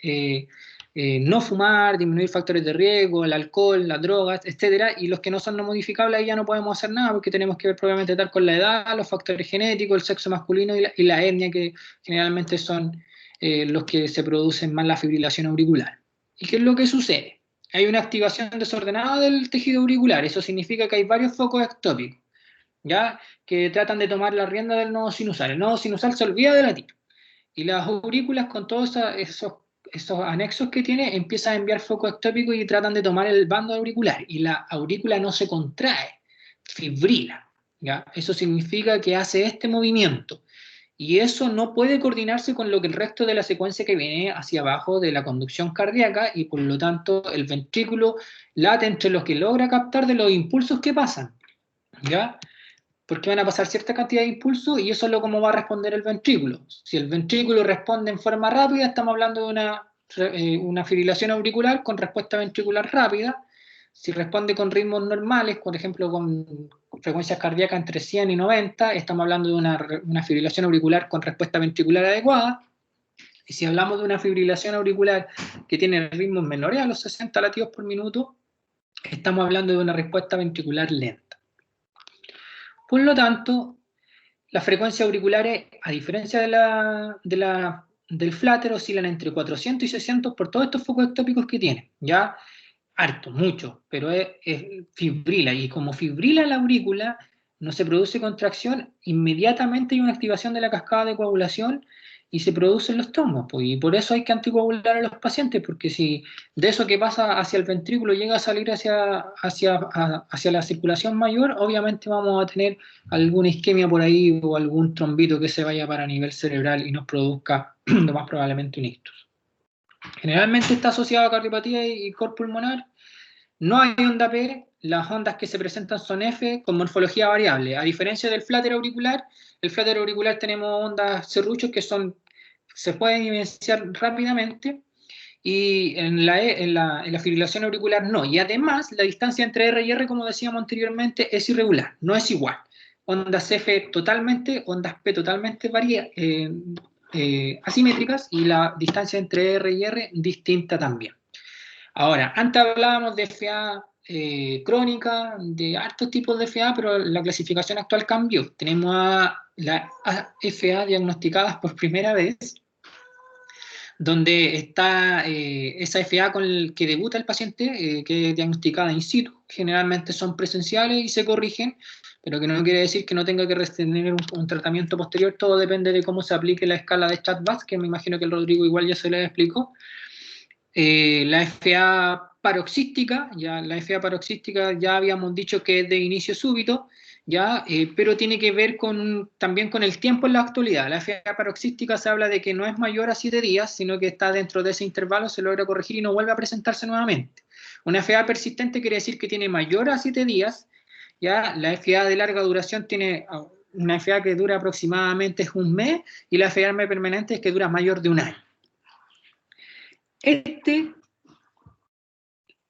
no fumar, disminuir factores de riesgo, el alcohol, las drogas, etcétera, y los que no son no modificables ahí ya no podemos hacer nada porque tenemos que ver probablemente tal con la edad, los factores genéticos, el sexo masculino y la etnia, que generalmente son los que se producen más la fibrilación auricular. ¿Y qué es lo que sucede? Hay una activación desordenada del tejido auricular, eso significa que hay varios focos ectópicos, ¿ya? Que tratan de tomar la rienda del nodo sinusal. El nodo sinusal se olvida de latir, y las aurículas, con todos esos anexos que tiene, empiezan a enviar foco ectópico y tratan de tomar el bando auricular, y la aurícula no se contrae, fibrila, ¿ya? Eso significa que hace este movimiento, y eso no puede coordinarse con lo que el resto de la secuencia que viene hacia abajo de la conducción cardíaca, y por lo tanto el ventrículo late entre los que logra captar de los impulsos que pasan, ¿ya? Porque van a pasar cierta cantidad de impulsos y eso es lo como va a responder el ventrículo. Si el ventrículo responde en forma rápida, estamos hablando de una fibrilación auricular con respuesta ventricular rápida. Si responde con ritmos normales, por ejemplo con frecuencias cardíacas entre 100 y 90, estamos hablando de una fibrilación auricular con respuesta ventricular adecuada. Y si hablamos de una fibrilación auricular que tiene ritmos menores a los 60 latidos por minuto, estamos hablando de una respuesta ventricular lenta. Por lo tanto, las frecuencias auriculares, a diferencia del flutter, oscilan entre 400 y 600 por todos estos focos ectópicos que tiene. Ya, harto, mucho, pero es fibrila, y como fibrila la aurícula, no se produce contracción, inmediatamente hay una activación de la cascada de coagulación y se producen los trombos, pues, y por eso hay que anticoagular a los pacientes, porque si de eso que pasa hacia el ventrículo llega a salir hacia la circulación mayor, obviamente vamos a tener alguna isquemia por ahí o algún trombito que se vaya para nivel cerebral y nos produzca lo más probablemente un ictus. Generalmente está asociado a cardiopatía y cor pulmonar. No hay onda P, las ondas que se presentan son F con morfología variable. A diferencia del flutter auricular, el flutter auricular tenemos ondas serruchos que se pueden evidenciar rápidamente, y en la fibrilación auricular no. Y además, la distancia entre R y R, como decíamos anteriormente, es irregular, no es igual. Ondas F totalmente, ondas P totalmente asimétricas, y la distancia entre R y R distinta también. Ahora, antes hablábamos de FA crónica, de hartos tipos de FA, pero la clasificación actual cambió. Tenemos a las FA diagnosticadas por primera vez, donde está esa FA con el que debuta el paciente, que es diagnosticada in situ. Generalmente son presenciales y se corrigen, pero que no quiere decir que no tenga que tener un tratamiento posterior. Todo depende de cómo se aplique la escala de Chatbach, que me imagino que el Rodrigo igual ya se le explicó. La FA paroxística, ya habíamos dicho que es de inicio súbito, ya, pero tiene que ver también con el tiempo en la actualidad. La FA paroxística se habla de que no es mayor a 7 días, sino que está dentro de ese intervalo, se logra corregir y no vuelve a presentarse nuevamente. Una FA persistente quiere decir que tiene mayor a 7 días, ya. La FA de larga duración tiene una FA que dura aproximadamente un mes, y la FA permanente es que dura mayor de un año. Este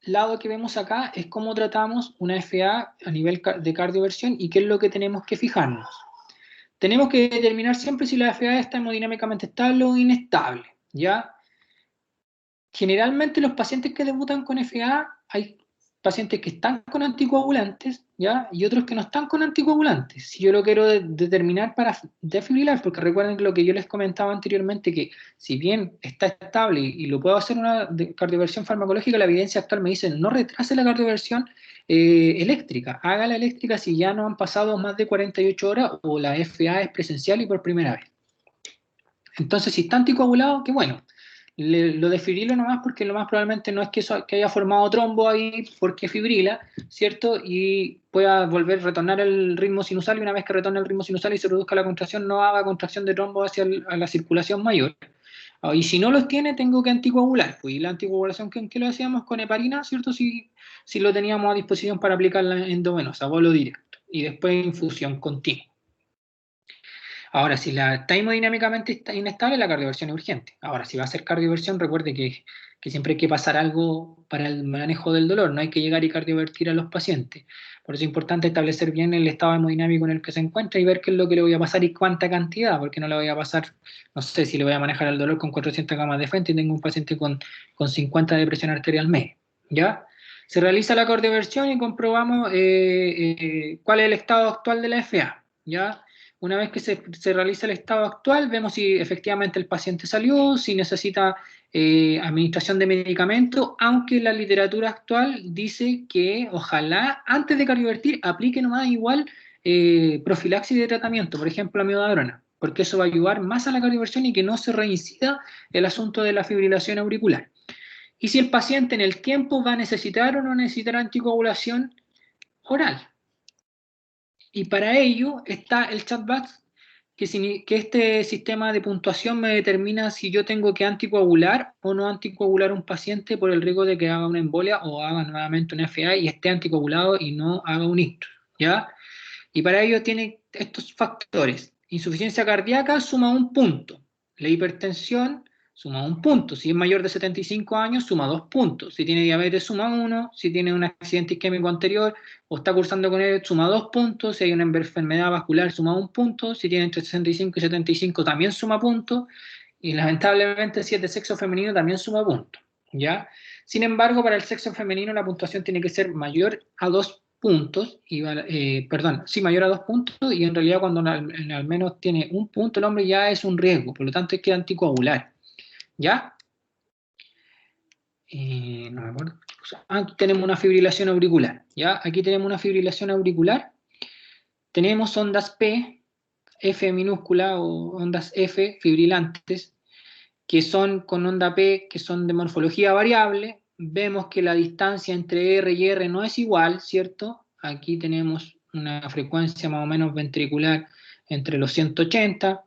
lado que vemos acá es cómo tratamos una FA a nivel de cardioversión y qué es lo que tenemos que fijarnos. Tenemos que determinar siempre si la FA está hemodinámicamente estable o inestable, ¿ya? Generalmente los pacientes que debutan con FA, hay pacientes que están con anticoagulantes, ¿ya? Y otros que no están con anticoagulantes. Si yo lo quiero determinar para defibrilar, porque recuerden lo que yo les comentaba anteriormente, que si bien está estable y lo puedo hacer una cardioversión farmacológica, la evidencia actual me dice no retrase la cardioversión eléctrica, haga la eléctrica si ya no han pasado más de 48 horas o la FA es presencial y por primera vez. Entonces, si está anticoagulado, qué bueno. Lo desfibrilo nomás, porque lo más probablemente no es que haya formado trombo ahí porque fibrila, ¿cierto? Y pueda volver a retornar el ritmo sinusal, y una vez que retorne el ritmo sinusal y se produzca la contracción, no haga contracción de trombo hacia la circulación mayor. Y si no los tiene, tengo que anticoagular. Pues, y la anticoagulación, ¿qué lo hacíamos? Con heparina, ¿cierto? Si lo teníamos a disposición para aplicarla endovenosa, bolo directo, y después infusión continua. Ahora, si está hemodinámicamente inestable, la cardioversión es urgente. Ahora, si va a ser cardioversión, recuerde que siempre hay que pasar algo para el manejo del dolor, no hay que llegar y cardiovertir a los pacientes. Por eso es importante establecer bien el estado hemodinámico en el que se encuentra y ver qué es lo que le voy a pasar y cuánta cantidad, porque no le voy a pasar, no sé, si le voy a manejar el dolor con 400 gamas de frente y tengo un paciente con 50 de presión arterial media, ¿ya? Se realiza la cardioversión y comprobamos cuál es el estado actual de la FA, ¿ya? Una vez que se realiza el estado actual, vemos si efectivamente el paciente salió, si necesita administración de medicamento, aunque la literatura actual dice que ojalá antes de cardiovertir aplique nomás igual profilaxis de tratamiento, por ejemplo amiodarona, porque eso va a ayudar más a la cardioversión y que no se reincida el asunto de la fibrilación auricular. Y si el paciente en el tiempo va a necesitar o no necesitar anticoagulación oral. Y para ello está el Chatbach, que este sistema de puntuación me determina si yo tengo que anticoagular o no anticoagular a un paciente por el riesgo de que haga una embolia o haga nuevamente una FA y esté anticoagulado y no haga un ictus, ¿ya? Y para ello tiene estos factores. Insuficiencia cardíaca suma 1 punto. La hipertensión suma 1 punto. Si es mayor de 75 años, suma 2 puntos. Si tiene diabetes, suma 1. Si tiene un accidente isquémico anterior o está cursando con él, suma 2 puntos. Si hay una enfermedad vascular, suma 1 punto. Si tiene entre 65 y 75, también suma puntos. Y lamentablemente, si es de sexo femenino, también suma puntos. ¿ya? Sin embargo, para el sexo femenino la puntuación tiene que ser mayor a 2 puntos, mayor a 2 puntos, y en realidad cuando al menos tiene 1 punto el hombre ya es un riesgo, por lo tanto hay que anticoagular, ¿ya? No me acuerdo. Aquí tenemos una fibrilación auricular, ¿ya? Aquí tenemos una fibrilación auricular, tenemos ondas P, F minúscula o ondas F fibrilantes, que son con onda P, que son de morfología variable. Vemos que la distancia entre R y R no es igual, ¿cierto? Aquí tenemos una frecuencia más o menos ventricular entre los 180,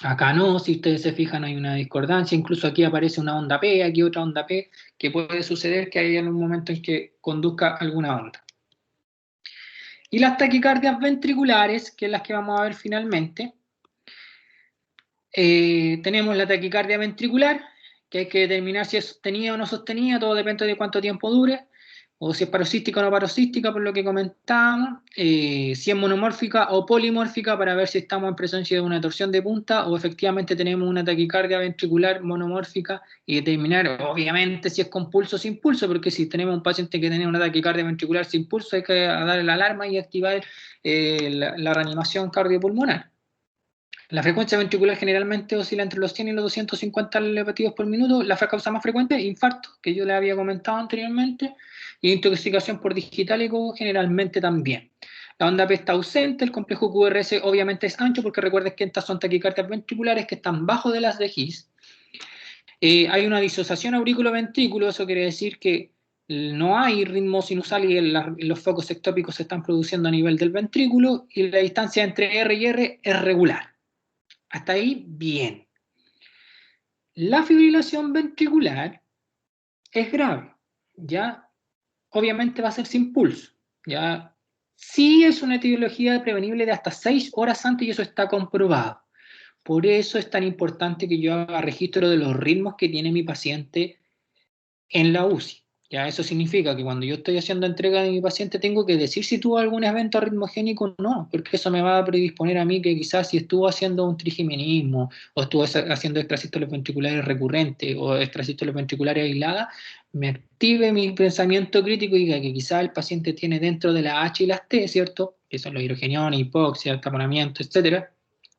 acá no, si ustedes se fijan hay una discordancia, incluso aquí aparece una onda P, aquí otra onda P, que puede suceder que haya en un momento en que conduzca alguna onda. Y las taquicardias ventriculares, que es las que vamos a ver finalmente, tenemos la taquicardia ventricular, que hay que determinar si es sostenida o no sostenida, todo depende de cuánto tiempo dure, o si es paroxística o no paroxística, por lo que comentábamos, si es monomórfica o polimórfica, para ver si estamos en presencia de una torsión de punta, o efectivamente tenemos una taquicardia ventricular monomórfica, y determinar, obviamente, si es con pulso o sin pulso, porque si tenemos un paciente que tiene una taquicardia ventricular sin pulso, hay que darle la alarma y activar la reanimación cardiopulmonar. La frecuencia ventricular generalmente oscila entre los 100 y los 250 latidos por minuto. La causa más frecuente es infarto, que yo le había comentado anteriormente, y intoxicación por digitálico generalmente también. La onda P está ausente, el complejo QRS obviamente es ancho, porque recuerden que estas son taquicardias ventriculares que están bajo de las de His. Hay una disociación aurículo-ventrículo, eso quiere decir que no hay ritmo sinusal y los focos ectópicos se están produciendo a nivel del ventrículo, y la distancia entre R y R es regular. Hasta ahí, bien. La fibrilación ventricular es grave, ¿ya? Obviamente va a ser sin pulso, ¿ya? Sí es una etiología prevenible de hasta 6 horas antes y eso está comprobado. Por eso es tan importante que yo haga registro de los ritmos que tiene mi paciente en la UCI. Ya eso significa que cuando yo estoy haciendo entrega de mi paciente tengo que decir si tuvo algún evento arritmogénico o no, porque eso me va a predisponer a mí que quizás si estuvo haciendo un trigeminismo o estuvo haciendo extrasístoles ventriculares recurrentes o extrasístoles ventriculares aisladas, me active mi pensamiento crítico y diga que quizás el paciente tiene dentro de la H y las T, ¿cierto? Que son los hidrogeniones, hipoxia, taponamiento, etcétera,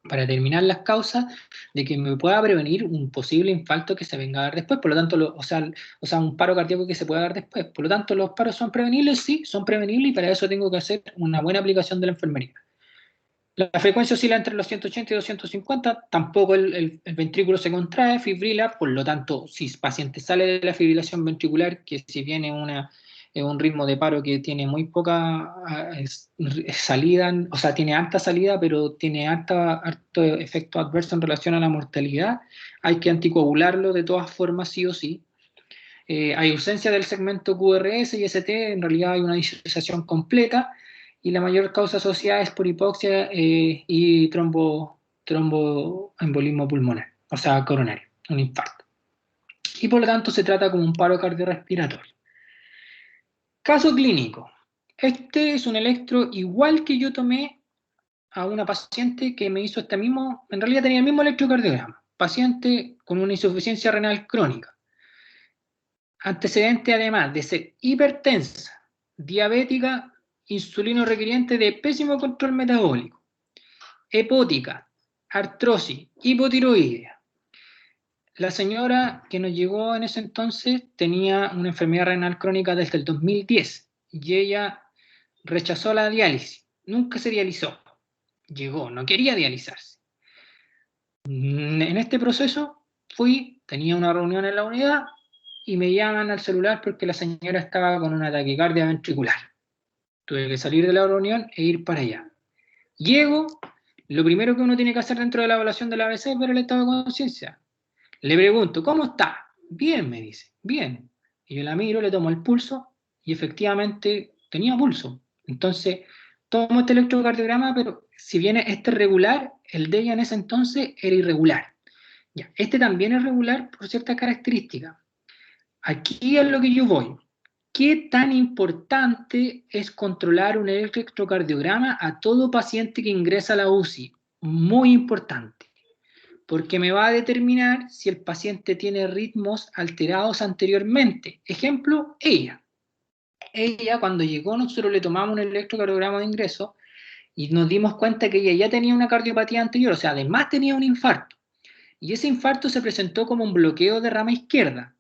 para determinar las causas de que me pueda prevenir un posible infarto que se venga a dar después. Por lo tanto, o sea, un paro cardíaco que se pueda dar después. Por lo tanto, ¿los paros son prevenibles? Sí, son prevenibles, y para eso tengo que hacer una buena aplicación de la enfermería. La frecuencia oscila entre los 180 y 250, tampoco el ventrículo se contrae, fibrila, por lo tanto, si el paciente sale de la fibrilación ventricular, que si viene un ritmo de paro que tiene muy poca salida, o sea, tiene alta salida, pero tiene harto efecto adverso en relación a la mortalidad, hay que anticoagularlo de todas formas, sí o sí. Hay ausencia del segmento QRS y ST, en realidad hay una disociación completa, y la mayor causa asociada es por hipoxia y tromboembolismo pulmonar, o sea, coronario, un infarto. Y por lo tanto se trata como un paro cardiorrespiratorio. Caso clínico. Este es un electro igual que yo tomé a una paciente que me hizo en realidad tenía el mismo electrocardiograma. Paciente con una insuficiencia renal crónica. Antecedente además de ser hipertensa, diabética, insulino requiriente de pésimo control metabólico, hepótica, artrosis, hipotiroidea. La señora que nos llegó en ese entonces tenía una enfermedad renal crónica desde el 2010 y ella rechazó la diálisis, nunca se dializó, llegó, no quería dializarse. En este proceso tenía una reunión en la unidad y me llaman al celular porque la señora estaba con una taquicardia ventricular. Tuve que salir de la reunión e ir para allá. Llego, lo primero que uno tiene que hacer dentro de la evaluación del ABC es ver el estado de conciencia. Le pregunto, ¿cómo está? Bien, me dice, bien. Y yo la miro, le tomo el pulso y efectivamente tenía pulso. Entonces, tomo este electrocardiograma, pero si bien este es regular, el de ella en ese entonces era irregular. Ya, este también es regular por ciertas características. Aquí es lo que yo voy. ¿Qué tan importante es controlar un electrocardiograma a todo paciente que ingresa a la UCI? Muy importante. porque me va a determinar si el paciente tiene ritmos alterados anteriormente. Ejemplo, ella. Ella, cuando llegó, nosotros le tomamos un electrocardiograma de ingreso y nos dimos cuenta que ella ya tenía una cardiopatía anterior, o sea, además tenía un infarto. Y ese infarto se presentó como un bloqueo de rama izquierda,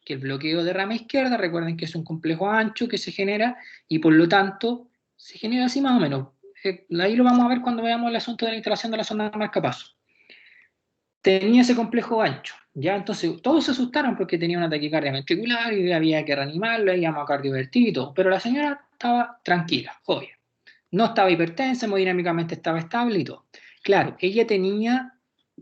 que el bloqueo de rama izquierda, recuerden que es un complejo ancho que se genera y por lo tanto se genera así más o menos. Ahí lo vamos a ver cuando veamos el asunto de la instalación de la sonda de marcapaso. Tenía ese complejo ancho, ya entonces todos se asustaron porque tenía una taquicardia ventricular y había que reanimarla, íbamos a cardiovertir y todo, pero la señora estaba tranquila, joven. No estaba hipertensa, hemodinámicamente estaba estable y todo. Claro, ella tenía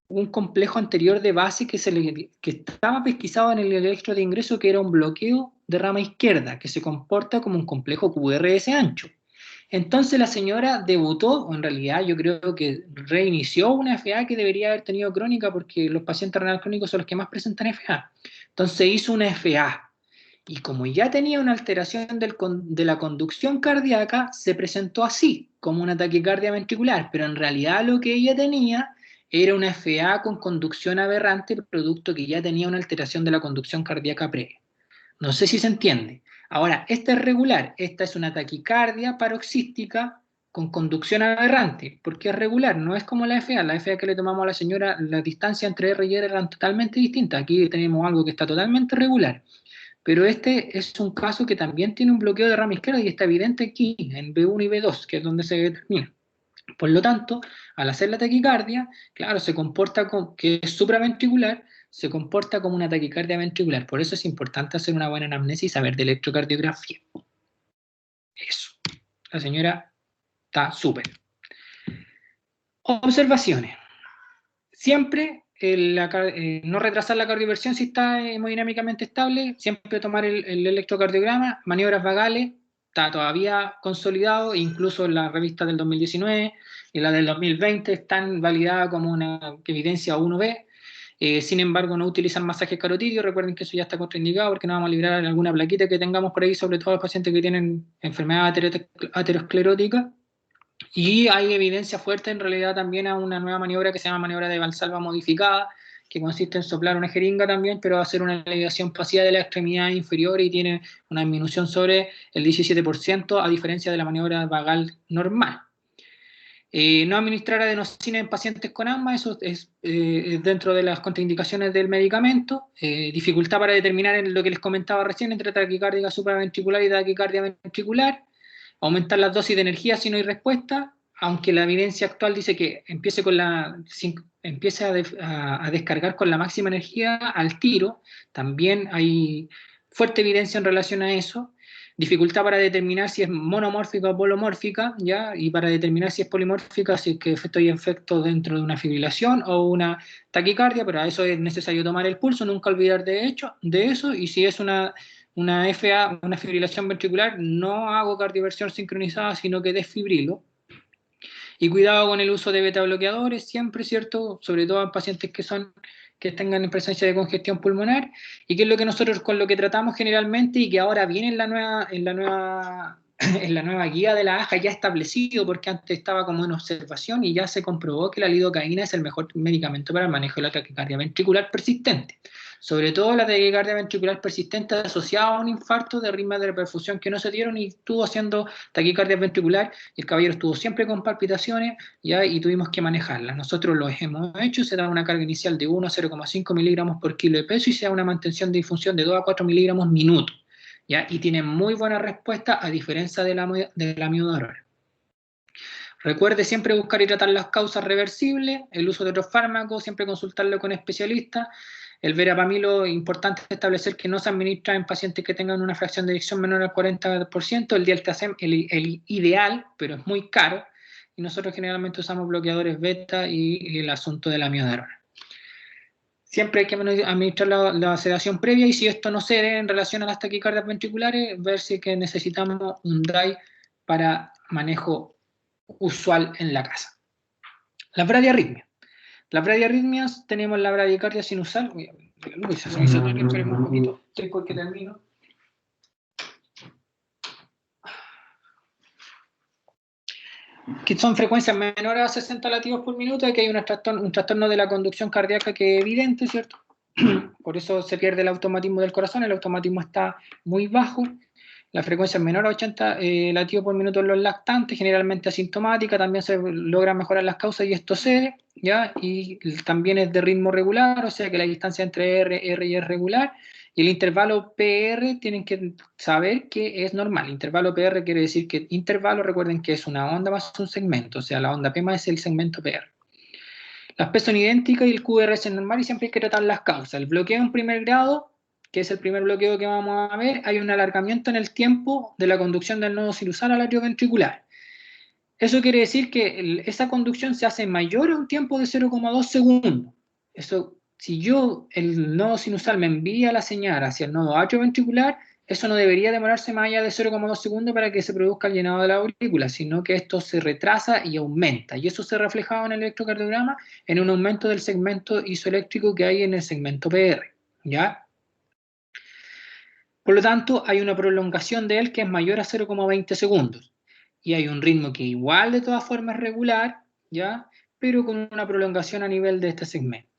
un complejo anterior de base que estaba pesquisado en el electro de ingreso, que era un bloqueo de rama izquierda, que se comporta como un complejo QRS ancho. Entonces la señora debutó, o en realidad yo creo que reinició una FA que debería haber tenido crónica, porque los pacientes renal crónicos son los que más presentan FA. Entonces hizo una FA. Y como ya tenía una alteración de la conducción cardíaca, se presentó así, como una taquicardia ventricular, pero en realidad lo que ella tenía era una FA con conducción aberrante, producto que ya tenía una alteración de la conducción cardíaca previa. No sé si se entiende. Ahora, esta es regular, esta es una taquicardia paroxística con conducción aberrante. ¿Por qué es regular? No es como la FA que le tomamos a la señora, la distancia entre R y R eran totalmente distintas. Aquí tenemos algo que está totalmente regular. Pero este es un caso que también tiene un bloqueo de rama izquierda y está evidente aquí, en B1 y B2, que es donde se determina. Por lo tanto, al hacer la taquicardia, claro, se comporta como, que es supraventricular, se comporta como una taquicardia ventricular. Por eso es importante hacer una buena anamnesis y saber de electrocardiografía. Eso. La señora está súper. Observaciones. Siempre no retrasar la cardioversión si está hemodinámicamente estable, siempre tomar el electrocardiograma, maniobras vagales, está todavía consolidado, incluso la revista del 2019 y la del 2020 están validadas como una evidencia 1B. Sin embargo, no utilizan masajes carotídeos, recuerden que eso ya está contraindicado porque no vamos a librar alguna plaquita que tengamos por ahí, sobre todo los pacientes que tienen enfermedad aterosclerótica. Y hay evidencia fuerte en realidad también a una nueva maniobra que se llama maniobra de Valsalva modificada, que consiste en soplar una jeringa también, pero hacer una elevación pasiva de la extremidad inferior y tiene una disminución sobre el 17%, a diferencia de la maniobra vagal normal. No administrar adenosina en pacientes con asma, eso es dentro de las contraindicaciones del medicamento. Dificultad para determinar lo que les comentaba recién entre taquicardia supraventricular y taquicardia ventricular. Aumentar las dosis de energía si no hay respuesta, aunque la evidencia actual dice que empiece a descargar con la máxima energía al tiro. También hay fuerte evidencia en relación a eso. Dificultad para determinar si es monomórfica o polomórfica, ¿ya? Y para determinar si es polimórfica, si es que hay efectos dentro de una fibrilación o una taquicardia, pero a eso es necesario tomar el pulso, nunca olvidar de eso, y si es una FA, una fibrilación ventricular, no hago cardioversión sincronizada, sino que desfibrilo. Y cuidado con el uso de beta bloqueadores, siempre, ¿cierto? Sobre todo en pacientes que tengan presencia de congestión pulmonar, y que es lo que nosotros con lo que tratamos generalmente y que ahora viene en la nueva guía de la AJA ya establecido, porque antes estaba como en observación y ya se comprobó que la lidocaína es el mejor medicamento para el manejo de la taquicardia ventricular persistente. Sobre todo la taquicardia ventricular persistente asociada a un infarto de ritmos de perfusión que no se dieron y estuvo haciendo taquicardia ventricular y el caballero estuvo siempre con palpitaciones, ¿ya? Y tuvimos que manejarla. Nosotros lo hemos hecho, se da una carga inicial de 1 a 0,5 miligramos por kilo de peso y se da una mantención de difusión de 2 a 4 miligramos minuto, ¿ya? Y tiene muy buena respuesta a diferencia de la amiodarona. Recuerde siempre buscar y tratar las causas reversibles, el uso de otros fármacos, siempre consultarlo con especialistas. El verapamilo, importante establecer que no se administra en pacientes que tengan una fracción de eyección menor al 40%, el dialtazem, el ideal, pero es muy caro, y nosotros generalmente usamos bloqueadores beta y el asunto de la amiodarona. Siempre hay que administrar la sedación previa, y si esto no cede en relación a las taquicardias ventriculares, ver si es que necesitamos un DAI para manejo usual en la casa. Las bradiarritmias. Las bradiarritmias, tenemos la bradicardia sinusal. Voy a ver la luz, se me hizo que esperemos un poquito. Estoy porque termino. que son frecuencias menores a 60 latidos por minuto, y que hay un trastorno de la conducción cardíaca que es evidente, ¿cierto? Por eso se pierde el automatismo del corazón, el automatismo está muy bajo. La frecuencia es menor a 80 latidos por minuto en los lactantes, generalmente asintomática, también se logran mejorar las causas y esto cede, ¿ya? Y también es de ritmo regular, o sea que la distancia entre R y es regular, y el intervalo PR tienen que saber que es normal. Intervalo PR quiere decir que intervalo, recuerden que es una onda más un segmento, o sea, la onda P más es el segmento PR. Las P son idénticas y el QRS es normal y siempre hay que tratar las causas. El bloqueo en primer grado, que es el primer bloqueo que vamos a ver, hay un alargamiento en el tiempo de la conducción del nodo sinusal al atrioventricular. Eso quiere decir que esa conducción se hace mayor a un tiempo de 0,2 segundos. Eso, si el nodo sinusal me envía la señal hacia el nodo atrioventricular, eso no debería demorarse más allá de 0,2 segundos para que se produzca el llenado de la aurícula, sino que esto se retrasa y aumenta. Y eso se reflejaba en el electrocardiograma en un aumento del segmento isoeléctrico que hay en el segmento PR, ¿ya? Por lo tanto, hay una prolongación de él que es mayor a 0,20 segundos. Y hay un ritmo que igual de todas formas es regular, ¿ya? Pero con una prolongación a nivel de este segmento.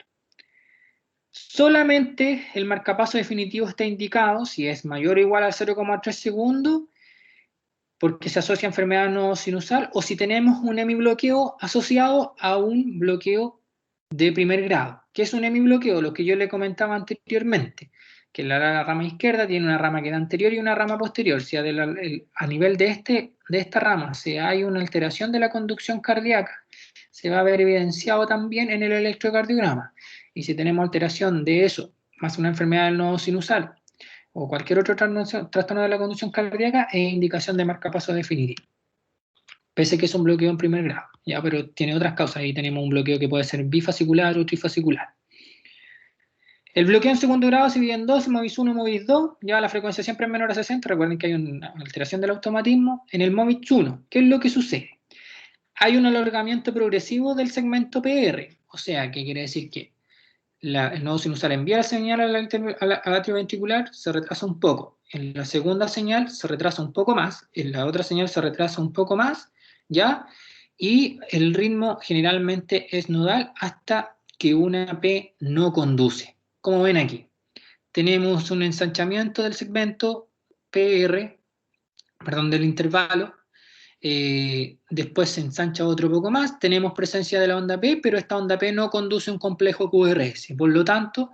Solamente el marcapaso definitivo está indicado si es mayor o igual a 0,3 segundos, porque se asocia a enfermedad no sinusal, o si tenemos un hemibloqueo asociado a un bloqueo de primer grado. ¿Qué es un hemibloqueo? Lo que yo le comentaba anteriormente, que la rama izquierda tiene una rama que da anterior y una rama posterior. Si a nivel de esta rama si hay una alteración de la conducción cardíaca, se va a ver evidenciado también en el electrocardiograma. Y si tenemos alteración de eso, más una enfermedad del nodo sinusal, o cualquier otro trastorno de la conducción cardíaca, es indicación de marcapaso definitivo. Pese que es un bloqueo en primer grado, ¿ya? Pero tiene otras causas. Ahí tenemos un bloqueo que puede ser bifasicular o trifasicular. El bloqueo en segundo grado se divide en dos, MOVIS 1 y MOVIS 2, ya la frecuencia siempre es menor a 60, recuerden que hay una alteración del automatismo. En el MOVIS 1, ¿qué es lo que sucede? Hay un alargamiento progresivo del segmento PR, o sea, ¿qué quiere decir? Que el nodo sinusal envía la señal al atrioventricular, se retrasa un poco. En la segunda señal se retrasa un poco más, en la otra señal se retrasa un poco más, ¿ya? Y el ritmo generalmente es nodal hasta que una P no conduce. Como ven aquí, tenemos un ensanchamiento del segmento PR, perdón, del intervalo. Después se ensancha otro poco más, tenemos presencia de la onda P, pero esta onda P no conduce un complejo QRS, por lo tanto,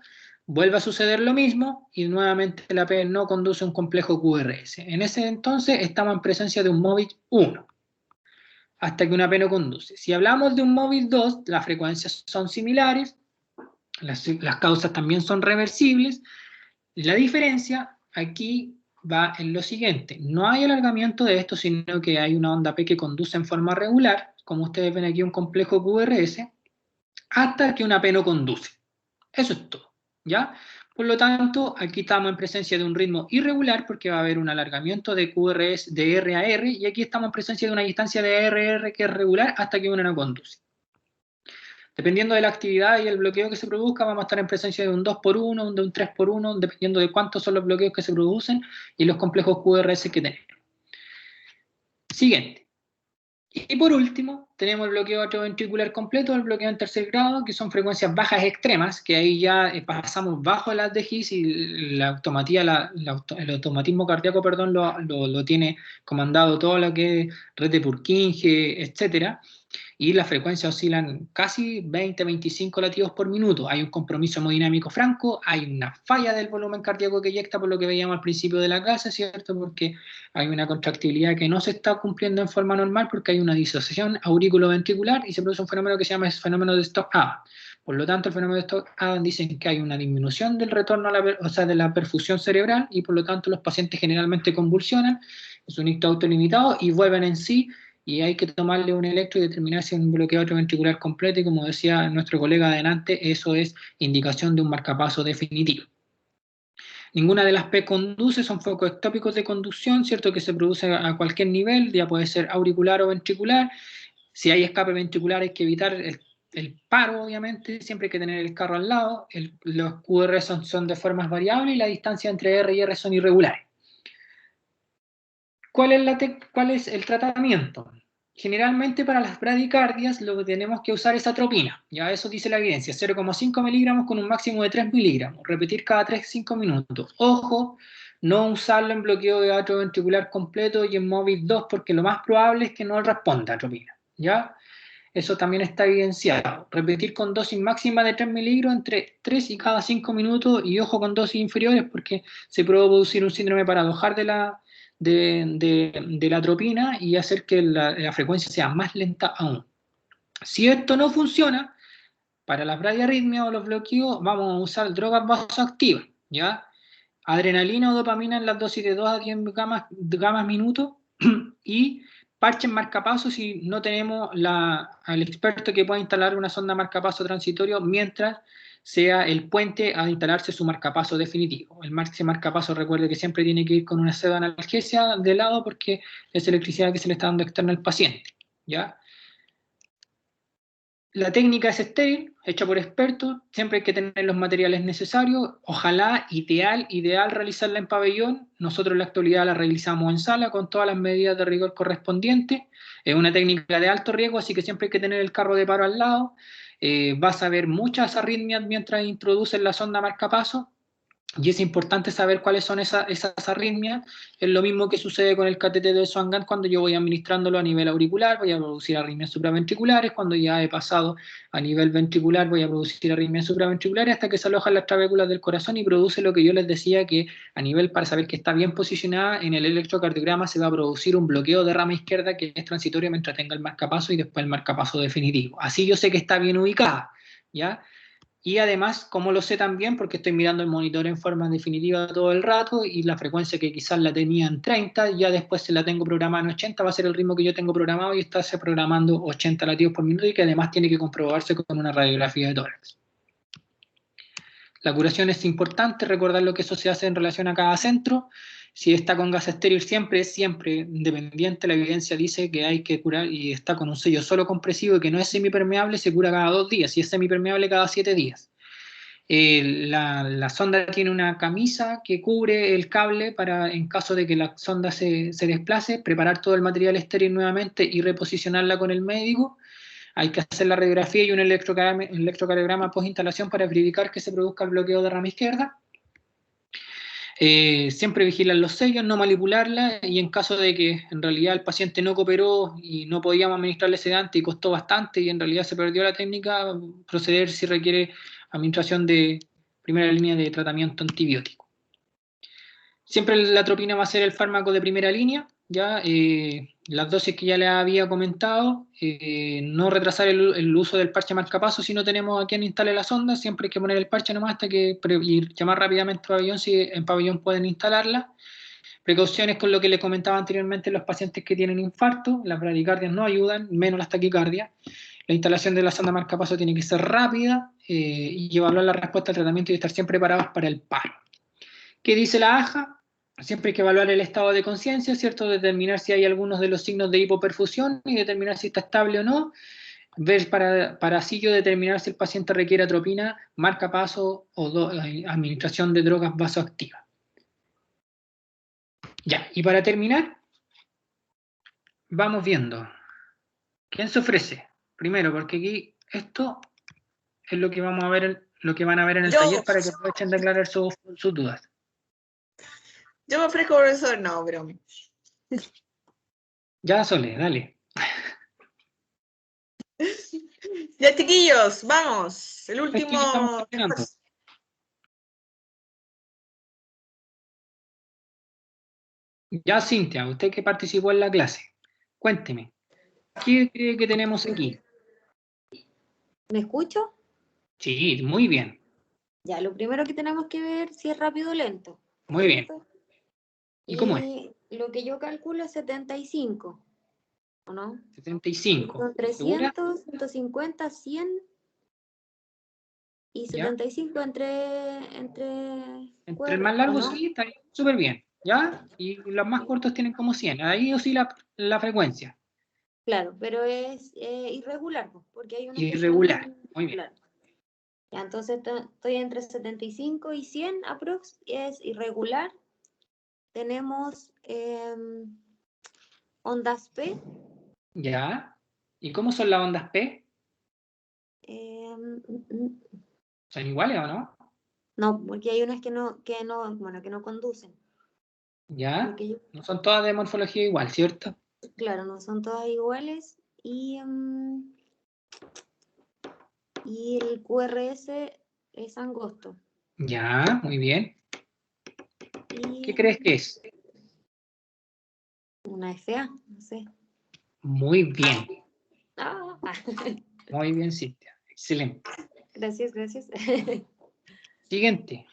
vuelve a suceder lo mismo y nuevamente la P no conduce un complejo QRS. En ese entonces estamos en presencia de un MOVIS 1, hasta que una P no conduce. Si hablamos de un MOVIS 2, las frecuencias son similares, las causas también son reversibles. La diferencia aquí va en lo siguiente: no hay alargamiento de esto, sino que hay una onda P que conduce en forma regular, como ustedes ven aquí un complejo QRS, hasta que una P no conduce. Eso es todo, ¿ya? Por lo tanto, aquí estamos en presencia de un ritmo irregular porque va a haber un alargamiento de QRS de R a R, y aquí estamos en presencia de una distancia de R que es regular hasta que una no conduce. Dependiendo de la actividad y el bloqueo que se produzca, vamos a estar en presencia de un 2x1, de un 3x1, dependiendo de cuántos son los bloqueos que se producen y los complejos QRS que tenemos. Siguiente. Y por último, tenemos el bloqueo atrioventricular completo, el bloqueo en tercer grado, que son frecuencias bajas extremas, que ahí ya pasamos bajo las de His y el automatismo cardíaco, perdón, lo tiene comandado todo lo que es red de Purkinje, etcétera. Y las frecuencias oscilan casi 20-25 latidos por minuto. Hay un compromiso hemodinámico franco, hay una falla del volumen cardíaco que eyecta, por lo que veíamos al principio de la clase, ¿cierto? Porque hay una contractibilidad que no se está cumpliendo en forma normal porque hay una disociación auriculoventricular y se produce un fenómeno que se llama el fenómeno de Stokes-Adam. Por lo tanto, el fenómeno de Stokes-Adam dicen que hay una disminución del retorno de la perfusión cerebral, y por lo tanto los pacientes generalmente convulsionan, es un ictus autolimitado y vuelven en sí, y hay que tomarle un electro y determinar si es un bloqueo atrioventricular completo, y como decía nuestro colega adelante, eso es indicación de un marcapaso definitivo. Ninguna de las P conduce, son focos ectópicos de conducción, ¿cierto? Que se produce a cualquier nivel, ya puede ser auricular o ventricular. Si hay escape ventricular hay que evitar el paro, obviamente, siempre hay que tener el carro al lado. Los QR son de formas variables y la distancia entre R y R son irregulares. ¿Cuál es el tratamiento? generalmente para las bradicardias lo que tenemos que usar es atropina, ya eso dice la evidencia, 0,5 miligramos con un máximo de 3 miligramos, repetir cada 3-5 minutos. Ojo, no usarlo en bloqueo de atrio ventricular completo y en MOVID 2 porque lo más probable es que no responda a atropina, ¿ya? Eso también está evidenciado. Repetir con dosis máxima de 3 miligramos entre 3 y cada 5 minutos y ojo con dosis inferiores porque se puede producir un síndrome paradojal de la atropina y hacer que la frecuencia sea más lenta aún. Si esto no funciona, para las bradiarritmias o los bloqueos vamos a usar drogas vasoactivas, ¿ya? Adrenalina o dopamina en las dosis de 2 a 10 gamas minutos y parches marcapasos si no tenemos al experto que pueda instalar una sonda marcapaso transitorio mientras sea el puente a instalarse su marcapaso definitivo. El marcapaso, recuerde que siempre tiene que ir con una pseudoanalgesia de lado porque es electricidad que se le está dando externa al paciente, ¿ya? La técnica es estéril, hecha por expertos, siempre hay que tener los materiales necesarios, ojalá, ideal realizarla en pabellón, nosotros en la actualidad la realizamos en sala con todas las medidas de rigor correspondientes, es una técnica de alto riesgo, así que siempre hay que tener el carro de paro al lado, vas a ver muchas arritmias mientras introduces la sonda marcapaso, y es importante saber cuáles son esas arritmias. Es lo mismo que sucede con el catéter de Swan-Ganz cuando yo voy administrándolo a nivel auricular, voy a producir arritmias supraventriculares, cuando ya he pasado a nivel ventricular voy a producir arritmias supraventriculares hasta que se alojan las trabéculas del corazón y produce lo que yo les decía que a nivel para saber que está bien posicionada en el electrocardiograma se va a producir un bloqueo de rama izquierda que es transitorio mientras tenga el marcapaso y después el marcapaso definitivo. Así yo sé que está bien ubicada, ¿ya? Y además, como lo sé también, porque estoy mirando el monitor en forma definitiva todo el rato y la frecuencia que quizás la tenía en 30, ya después se la tengo programada en 80, va a ser el ritmo que yo tengo programado y está programando 80 latidos por minuto y que además tiene que comprobarse con una radiografía de tórax. La curación es importante, recordar lo que eso se hace en relación a cada centro. Si está con gas estéril siempre, independiente, la evidencia dice que hay que curar y está con un sello solo compresivo y que no es semipermeable, se cura cada 2 días, si es semipermeable cada 7 días. La sonda tiene una camisa que cubre el cable para, en caso de que la sonda se desplace, preparar todo el material estéril nuevamente y reposicionarla con el médico. Hay que hacer la radiografía y un electrocardiograma post instalación para verificar que se produzca el bloqueo de rama izquierda. Siempre vigilar los sellos, no manipularla y en caso de que en realidad el paciente no cooperó y no podíamos administrarle sedante y costó bastante y en realidad se perdió la técnica, proceder si requiere administración de primera línea de tratamiento antibiótico. Siempre la atropina va a ser el fármaco de primera línea, ya las dosis que ya les había comentado, no retrasar el uso del parche marcapaso si no tenemos a quien instale la sonda, siempre hay que poner el parche nomás hasta que y llamar rápidamente al pabellón si en pabellón pueden instalarla. Precauciones con lo que les comentaba anteriormente, los pacientes que tienen infarto, las bradicardias no ayudan, menos las taquicardias. La instalación de la sonda marcapaso tiene que ser rápida y evaluar la respuesta al tratamiento y estar siempre preparados para el paro. ¿Qué dice la AJA? Siempre hay que evaluar el estado de conciencia, ¿cierto? Determinar si hay algunos de los signos de hipoperfusión y determinar si está estable o no. Ver para así yo determinar si el paciente requiere atropina, marcapaso o administración de drogas vasoactivas. Ya, y para terminar, vamos viendo. ¿Quién se ofrece? Primero, porque aquí esto es lo que vamos a ver, lo que van a ver en el taller para que aprovechen de aclarar sus dudas. Yo me ofrezco, profesor, no, broma. Ya, Sole, dale. Ya, chiquillos, vamos. El último. Ya, Cintia, usted que participó en la clase, cuénteme, ¿qué cree que tenemos aquí? ¿Me escucho? Sí, muy bien. Ya, lo primero que tenemos que ver si es rápido o lento. Muy bien. ¿Y cómo es? Lo que yo calculo es 75, ¿o no? 75. Son 300, 150, 100 y 75 ¿ya? entre el más largo, ¿no? Sí, está súper bien, ¿ya? Y los más cortos tienen como 100. Ahí oscila la frecuencia. Claro, pero es irregular, porque hay unos irregular, que son, muy bien. Claro. Ya, entonces estoy entre 75 y 100 aprox, es irregular. Tenemos ondas P, ¿Ya? ¿Y cómo son las ondas P? ¿Son iguales o no? No, porque hay unas que no conducen. ¿Ya? Porque No son todas de morfología igual, ¿cierto? claro, no son todas iguales y el QRS es angosto. Ya, muy bien. Y, ¿Qué crees que es? una FA, no sé. Muy bien, Ah, muy bien, Cintia. Excelente. gracias, gracias. Siguiente.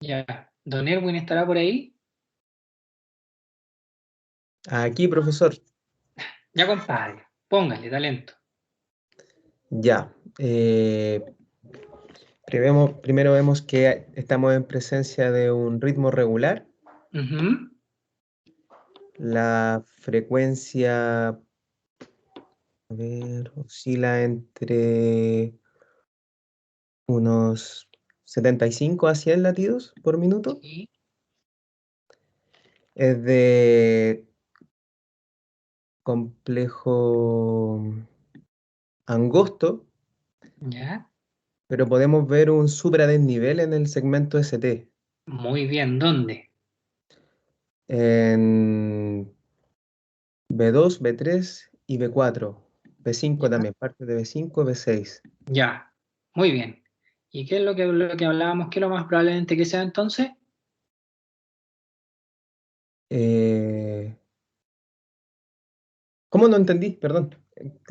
Ya. ¿Don Erwin estará por ahí? Aquí, profesor. Ya, compadre. Póngale talento. Ya. Primero vemos que estamos en presencia de un ritmo regular. Ujú. La frecuencia, a ver, oscila entre unos 75 a 100 latidos por minuto. Sí. Es de complejo angosto, Ya. pero podemos ver un supradesnivel en el segmento ST. Muy bien. ¿Dónde? En B2, B3 y B4. B5 Ya. también, parte de B5, B6. Ya. Muy bien. ¿Y qué es lo que hablábamos? ¿Qué es lo más probablemente que sea entonces? ¿Cómo no entendí? Perdón.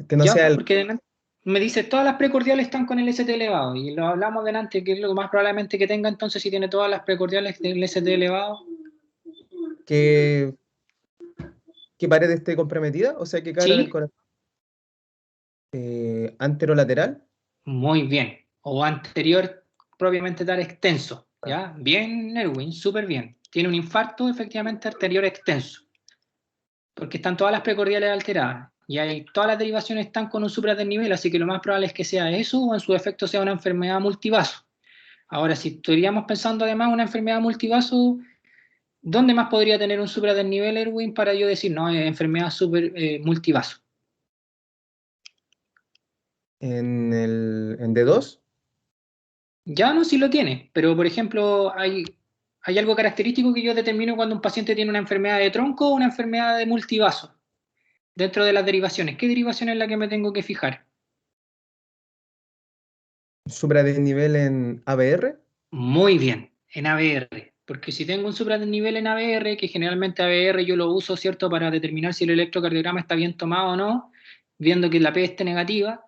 Que no Ya, sea pues, el... porque me dice todas las precordiales están con el ST elevado y lo hablamos delante, que es lo más probablemente que tenga entonces si tiene todas las precordiales del ST elevado. Que pared esté comprometida, o sea, que cabra del Sí, corazón anterolateral. muy bien. O anterior, propiamente tal, extenso. ¿Ya? Bien, Erwin, súper bien. Tiene un infarto efectivamente arterial extenso, porque están todas las precordiales alteradas. Y todas las derivaciones están con un supradesnivel, así que lo más probable es que sea eso o en su efecto sea una enfermedad multivaso. Ahora, si estaríamos pensando además una enfermedad multivaso, ¿dónde más podría tener un supradesnivel, Erwin, para yo decir, no, es enfermedad multivaso? En D2. Ya no, sí lo tiene, pero por ejemplo, hay algo característico que yo determino cuando un paciente tiene una enfermedad de tronco o una enfermedad de multivaso dentro de las derivaciones. ¿Qué derivación es la que me tengo que fijar? Supradesnivel en ABR. Muy bien, en ABR. Porque si tengo un supradesnivel en ABR, que generalmente ABR yo lo uso, ¿cierto?, para determinar si el electrocardiograma está bien tomado o no, viendo que la P esté negativa.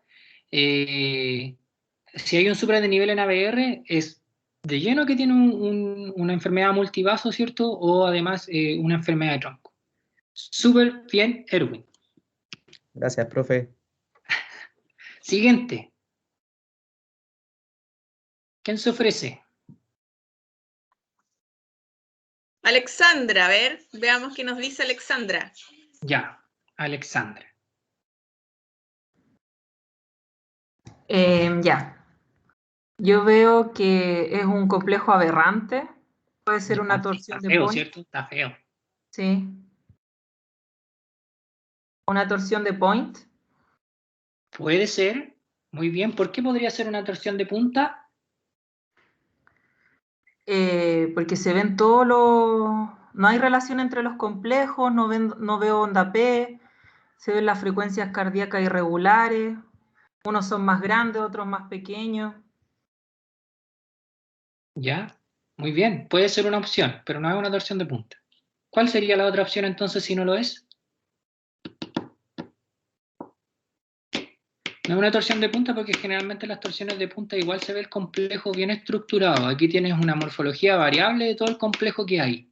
Si hay un supradesnivel en ABR, es de lleno que tiene una enfermedad multivaso, ¿cierto? O además una enfermedad de tronco. Súper bien, Erwin. Gracias, profe. Siguiente. ¿Quién se ofrece? Alexandra, a ver, veamos qué nos dice Alexandra. Ya, Alexandra. Ya. Yo veo que es un complejo aberrante. Puede ser Ya, una sí, torsión está de feo, Point. ¿cierto? Está feo. Sí. Una torsión de Point. Puede ser. Muy bien. ¿Por qué podría ser una torsión de punta? Porque se ven todos los... No hay relación entre los complejos, no veo onda P, se ven las frecuencias cardíacas irregulares, unos son más grandes, otros más pequeños. Ya. Muy bien. Puede ser una opción, pero no es una torsión de punta. ¿Cuál sería la otra opción entonces si no lo es? No es una torsión de punta porque generalmente las torsiones de punta igual se ve el complejo bien estructurado. Aquí tienes una morfología variable de todo el complejo que hay.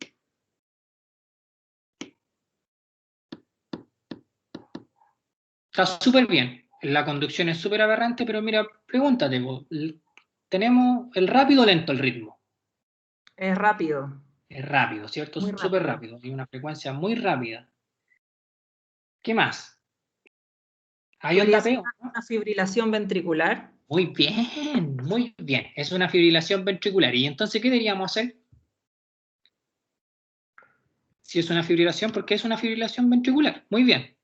Está súper bien. La conducción es súper aberrante, pero mira, pregúntate, tenemos el rápido o lento el ritmo. Es rápido, Es rápido, ¿cierto? muy Súper rápido. rápido. Hay una frecuencia muy rápida. ¿Qué más? ¿Hay Podría onda ser P? ¿No? una fibrilación ventricular. Muy bien, muy bien. Es una fibrilación ventricular. ¿Y entonces qué deberíamos hacer? Si es una fibrilación, porque es una fibrilación ventricular. Muy bien.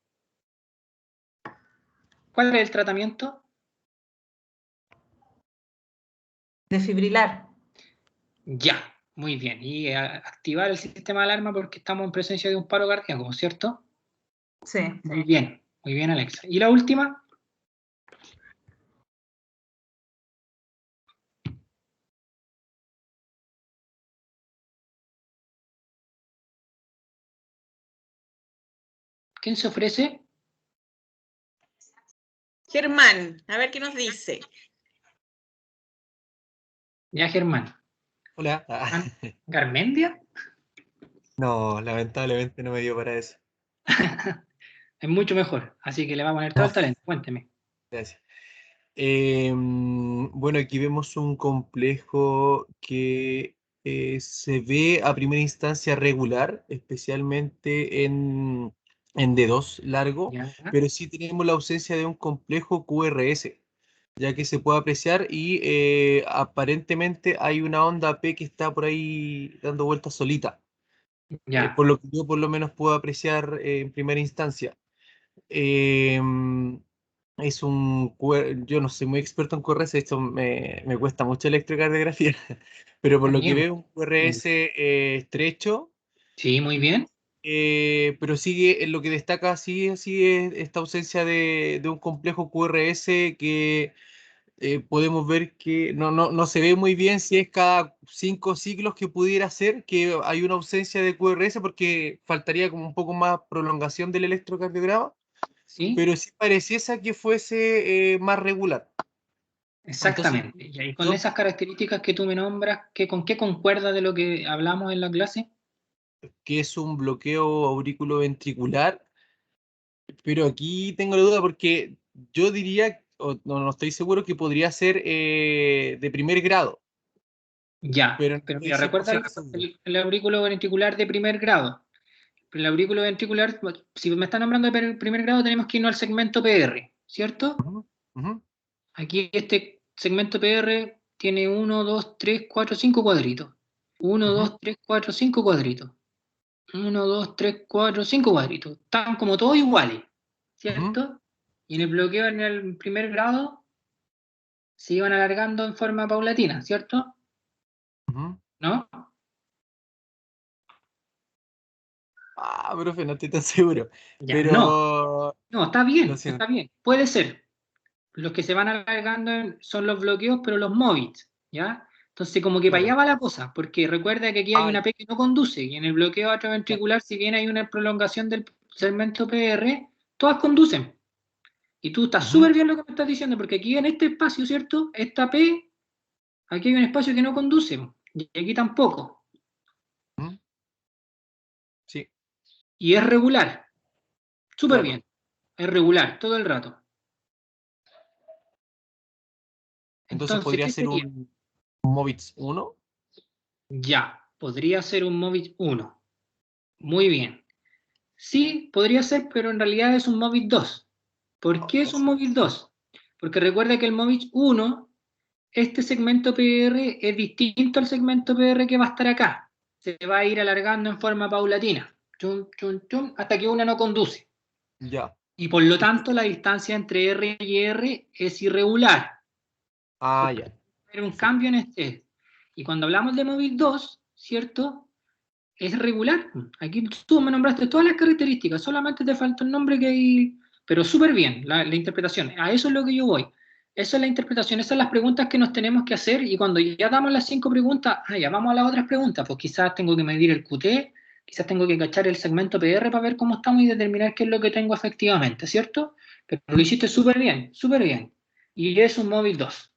¿Cuál es el tratamiento? Desfibrilar. Ya, muy bien. Y activar el sistema de alarma porque estamos en presencia de un paro cardíaco, ¿cierto? Sí. Muy bien, Alexa. ¿Y la última? ¿Quién se ofrece? Germán, a ver qué nos dice. Ya, Germán. Hola. ¿Garmendia? No, lamentablemente no me dio para eso. Es mucho mejor, así que le va a poner todo el talento. Cuénteme. Gracias. Bueno, aquí vemos un complejo que se ve a primera instancia regular, especialmente en dedos largo, Ya, pero sí tenemos la ausencia de un complejo QRS, ya que se puede apreciar y aparentemente hay una onda P que está por ahí dando vueltas solita, ya, por lo que yo por lo menos puedo apreciar en primera instancia. Em, es yo no soy muy experto en QRS, esto me cuesta mucho electrocardiografía, pero por lo que bien. veo un QRS estrecho, Sí, muy bien. pero sigue, en lo que destaca así es esta ausencia de un complejo QRS que podemos ver que no se ve muy bien si es cada 5 ciclos que pudiera ser, que hay una ausencia de QRS porque faltaría como un poco más prolongación del electrocardiograma, Sí, pero sí pareciese que fuese más regular. Entonces, exactamente. Y con yo, esas características que tú me nombras, ¿con qué concuerda de lo que hablamos en la clase? que es un bloqueo auriculoventricular, pero aquí tengo la duda porque yo diría, o no estoy seguro, que podría ser de primer grado, Ya, pero no pero estoy mira, recuerda 100% seguro. el aurículo ventricular de primer grado. El aurículo ventricular, si me está nombrando de primer grado, tenemos que irnos al segmento PR, ¿cierto? Ujú, ujú, Aquí este segmento PR tiene 1, 2, 3, 4, 5 cuadritos. 1, ujú, 2, 3, 4, 5 cuadritos. 1, 2, 3, 4, 5 cuadritos. Están como todos iguales, ujú, ¿cierto? Y en el bloqueo en el primer grado se iban alargando en forma paulatina, ¿cierto? ujú. ¿No? Profe, no estoy tan seguro. Ya, no. Pero No, está lo bien, está siento. bien. Puede ser. Los que se van alargando son los bloqueos, pero los móviles, ¿ya? Entonces, como que para allá Claro. va la cosa, porque recuerda que aquí hay una Ay, P que no conduce, y en el bloqueo ya. atrioventricular, si bien hay una prolongación del segmento PR, todas conducen. Y tú estás Ujú, súper bien lo que me estás diciendo, porque aquí en este espacio, ¿cierto? Esta P, aquí hay un espacio que no conduce, y aquí tampoco. ujú. Sí, Y es regular, súper claro. bien. Es regular todo el rato. Entonces Entonces, podría ¿qué ser sería? un Movitz 1. Ya, podría ser un Movit 1. Muy bien. Sí, podría ser, pero en realidad es un Movit 2. ¿Por qué es un Movit 2? Porque recuerda que el Movit 1, este segmento PR es distinto al segmento PR que va a estar acá. Se va a ir alargando en forma paulatina, chum, chum, chum, hasta que una no conduce. Ya. Y por lo Entonces, tanto la distancia entre R y R es irregular. ya. Porque hay un Perfecto. cambio en este. Y cuando hablamos de Movit 2, ¿cierto? Es regular. Aquí tú me nombraste todas las características, solamente te falta el nombre que hay, pero súper bien la interpretación. A eso es lo que yo voy. Esa es la interpretación, esas son las preguntas que nos tenemos que hacer y cuando ya damos las 5 preguntas, ya vamos a las otras preguntas, pues quizás tengo que medir el QT, quizás tengo que cachar el segmento PR para ver cómo estamos y determinar qué es lo que tengo efectivamente, ¿cierto? Pero lo hiciste súper bien, súper bien. Y es un móvil 2.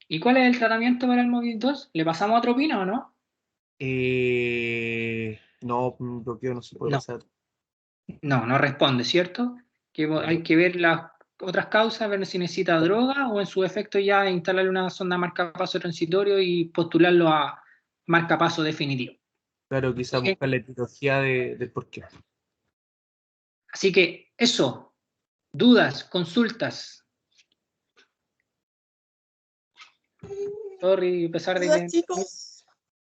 ¿Y cuál es el tratamiento para el móvil 2? ¿Le pasamos a otro pino o no? No, un bloqueo no se puede No. pasar. No, no responde, ¿cierto? Que hay No. que ver las otras causas, ver si necesita droga o en su efecto ya instalarle una sonda marcapaso transitorio y postularlo a marcapaso definitivo. Claro, Así quizás que, buscar la etiología del porqué. así que eso, dudas, consultas. Sorry, a pesar de ¿Dudas, que chicos?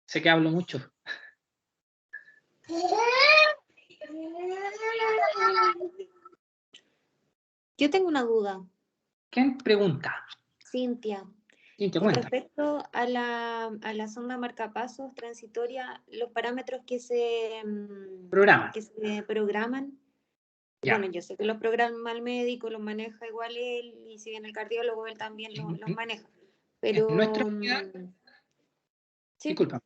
sé que hablo mucho. Yo tengo una duda, ¿Quién pregunta? Cintia. ¿Quién te Con cuenta? respecto a la sonda marcapasos transitoria, los parámetros que se Programa. programan, Ya. bueno, yo sé que los programa el médico, los maneja igual él, y si viene el cardiólogo, él también los maneja. Pero, En nuestra unidad, sí, disculpa.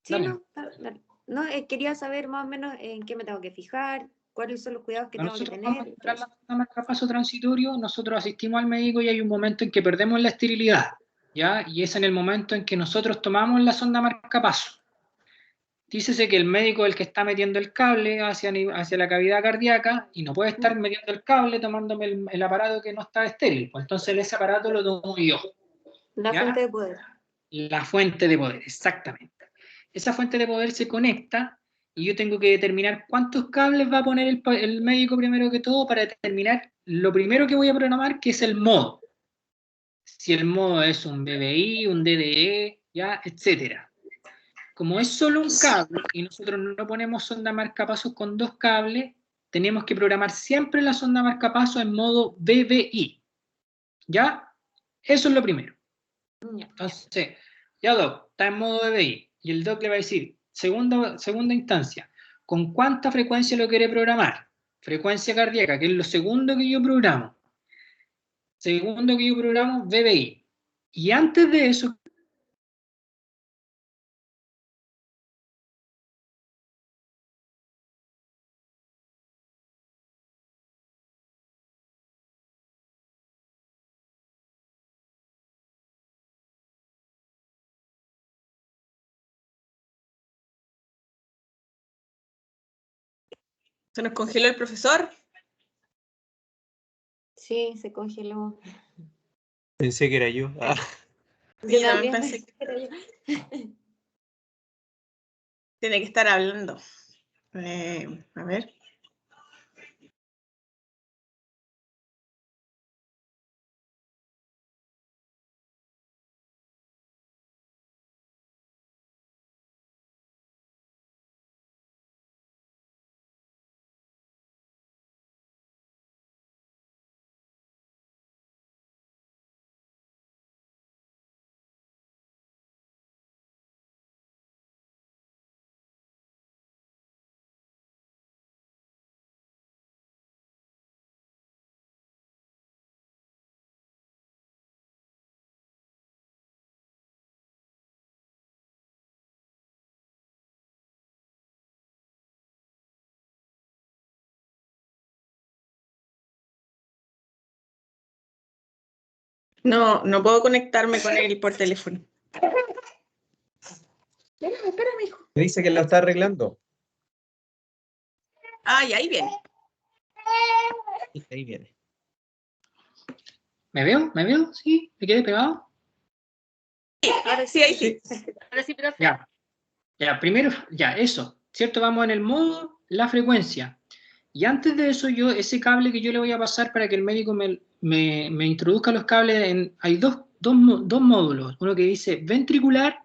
sí, dale. no, dale. No, quería saber más o menos en qué me tengo que fijar, cuáles son los cuidados que tengo que Nosotros vamos a tener. entrar la sonda marcapaso transitorio, nosotros asistimos al médico y hay un momento en que perdemos la esterilidad, ¿ya? Y es en el momento en que nosotros tomamos la sonda marcapaso. Dícese que el médico es el que está metiendo el cable hacia la cavidad cardíaca y no puede estar metiendo el cable tomándome el aparato que no está estéril. Pues entonces ese aparato lo tomo yo. La ¿ya? fuente de poder. La fuente de poder, exactamente. Esa fuente de poder se conecta y yo tengo que determinar cuántos cables va a poner el médico primero que todo para determinar lo primero que voy a programar, que es el modo. Si el modo es un BBI, un DDE, ya, etcétera. Como es solo un cable y nosotros no ponemos sonda marcapasos con 2 cables, tenemos que programar siempre la sonda marcapasos en modo BBI. ¿Ya? Eso es lo primero. Entonces, ya Doc, está en modo BBI. Y el Doc le va a decir, segunda instancia, ¿con cuánta frecuencia lo quiere programar? Frecuencia cardíaca, que es lo segundo que yo programo. Segundo que yo programo, BBI. Y antes de eso, ¿Se nos congeló el profesor? Sí, se congeló. Pensé que era yo. Ah, Yo Sí, también también pensé pensé que era yo. Tiene que estar hablando. A ver. No, no puedo conectarme con él por teléfono. Espérame, hijo. Me dice que lo está arreglando. Ay, ahí viene. Ahí viene. ¿me veo? ¿Me veo? ¿Sí? ¿Me quedé pegado? Ahora Sí, ahí sí. Ahora sí, profe. Ya. Ya, primero, ya, eso. ¿Cierto? Vamos en el modo, la frecuencia. Y antes de eso, ese cable que yo le voy a pasar para que el médico me introduzca los cables, hay dos módulos. Uno que dice ventricular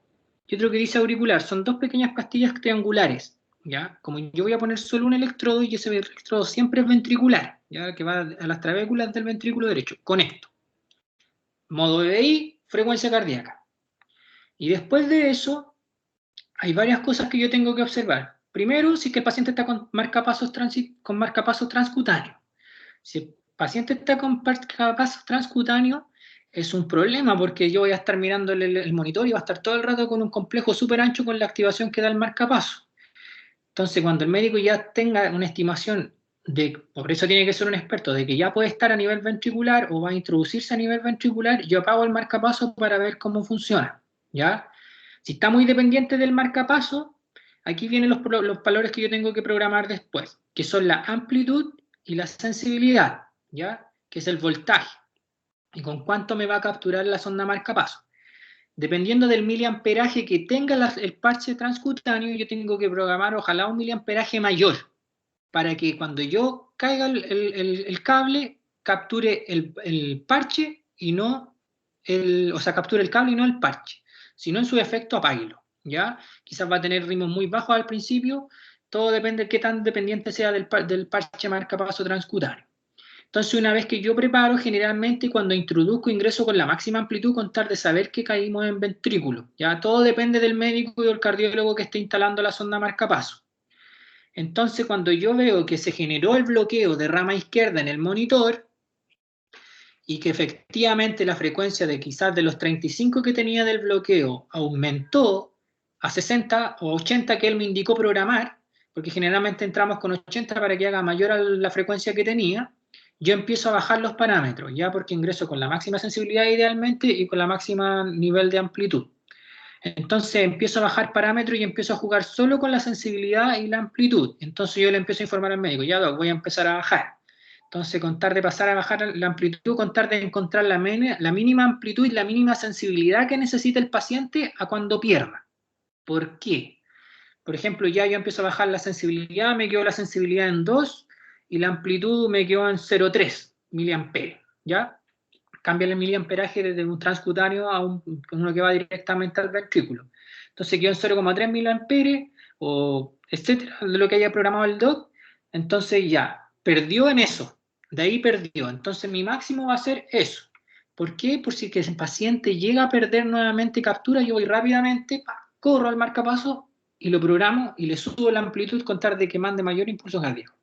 y otro que dice auricular. Son 2 pequeñas pastillas triangulares, ¿ya? Como yo voy a poner solo un electrodo y ese electrodo siempre es ventricular, ¿ya? Que va a las trabéculas del ventrículo derecho. Con esto. Modo BBI, frecuencia cardíaca. Y después de eso, hay varias cosas que yo tengo que observar. Primero, si es que el paciente está con marcapasos transcutáneos. Si el paciente está con marcapasos transcutáneos, es un problema porque yo voy a estar mirando el monitor y va a estar todo el rato con un complejo súper ancho con la activación que da el marcapaso. Entonces, cuando el médico ya tenga una estimación por eso tiene que ser un experto, de que ya puede estar a nivel ventricular o va a introducirse a nivel ventricular, yo apago el marcapaso para ver cómo funciona, ¿ya? Si está muy dependiente del marcapaso, aquí vienen los valores que yo tengo que programar después, que son la amplitud y la sensibilidad, ¿ya? Que es el voltaje. Y con cuánto me va a capturar la sonda marcapaso. Dependiendo del miliamperaje que tenga el parche transcutáneo, yo tengo que programar ojalá un miliamperaje mayor, para que cuando yo caiga el cable, capture el parche y no o sea, capture el cable y no el parche. Si no, en su efecto, apáguelo, ¿ya? Quizás va a tener ritmos muy bajos al principio, Todo depende de qué tan dependiente sea del parche marcapaso transcutáneo. Entonces, una vez que yo preparo, generalmente cuando introduzco, ingreso con la máxima amplitud con tal de saber que caímos en ventrículo. Ya todo depende del médico y del cardiólogo que esté instalando la sonda marcapaso. Entonces, cuando yo veo que se generó el bloqueo de rama izquierda en el monitor y que efectivamente la frecuencia de quizás de los 35 que tenía del bloqueo aumentó a 60 o 80 que él me indicó programar, porque generalmente entramos con 80 para que haga mayor a la frecuencia que tenía, yo empiezo a bajar los parámetros, ya porque ingreso con la máxima sensibilidad idealmente y con la máxima nivel de amplitud. Entonces empiezo a bajar parámetros y empiezo a jugar solo con la sensibilidad y la amplitud. Entonces yo le empiezo a informar al médico, ya voy a empezar a bajar. Entonces contar de pasar a bajar la amplitud, contar de encontrar la mínima amplitud y la mínima sensibilidad que necesita el paciente a cuando pierda. ¿Por qué? Por ejemplo, ya yo empiezo a bajar la sensibilidad, me quedó la sensibilidad en 2 y la amplitud me quedó en 0,3 miliamperes, ¿ya? Cambia el miliamperaje desde un transcutáneo a uno que va directamente al ventrículo. Entonces quedó en 0,3 miliamperes, o etcétera, de lo que haya programado el doc. Entonces ya, perdió en eso. De ahí perdió. Entonces mi máximo va a ser eso. ¿Por qué? Por si que el paciente llega a perder nuevamente captura, yo voy rápidamente, corro al marcapaso y lo programo y le subo la amplitud con tal de que mande mayor impulso cardíaco.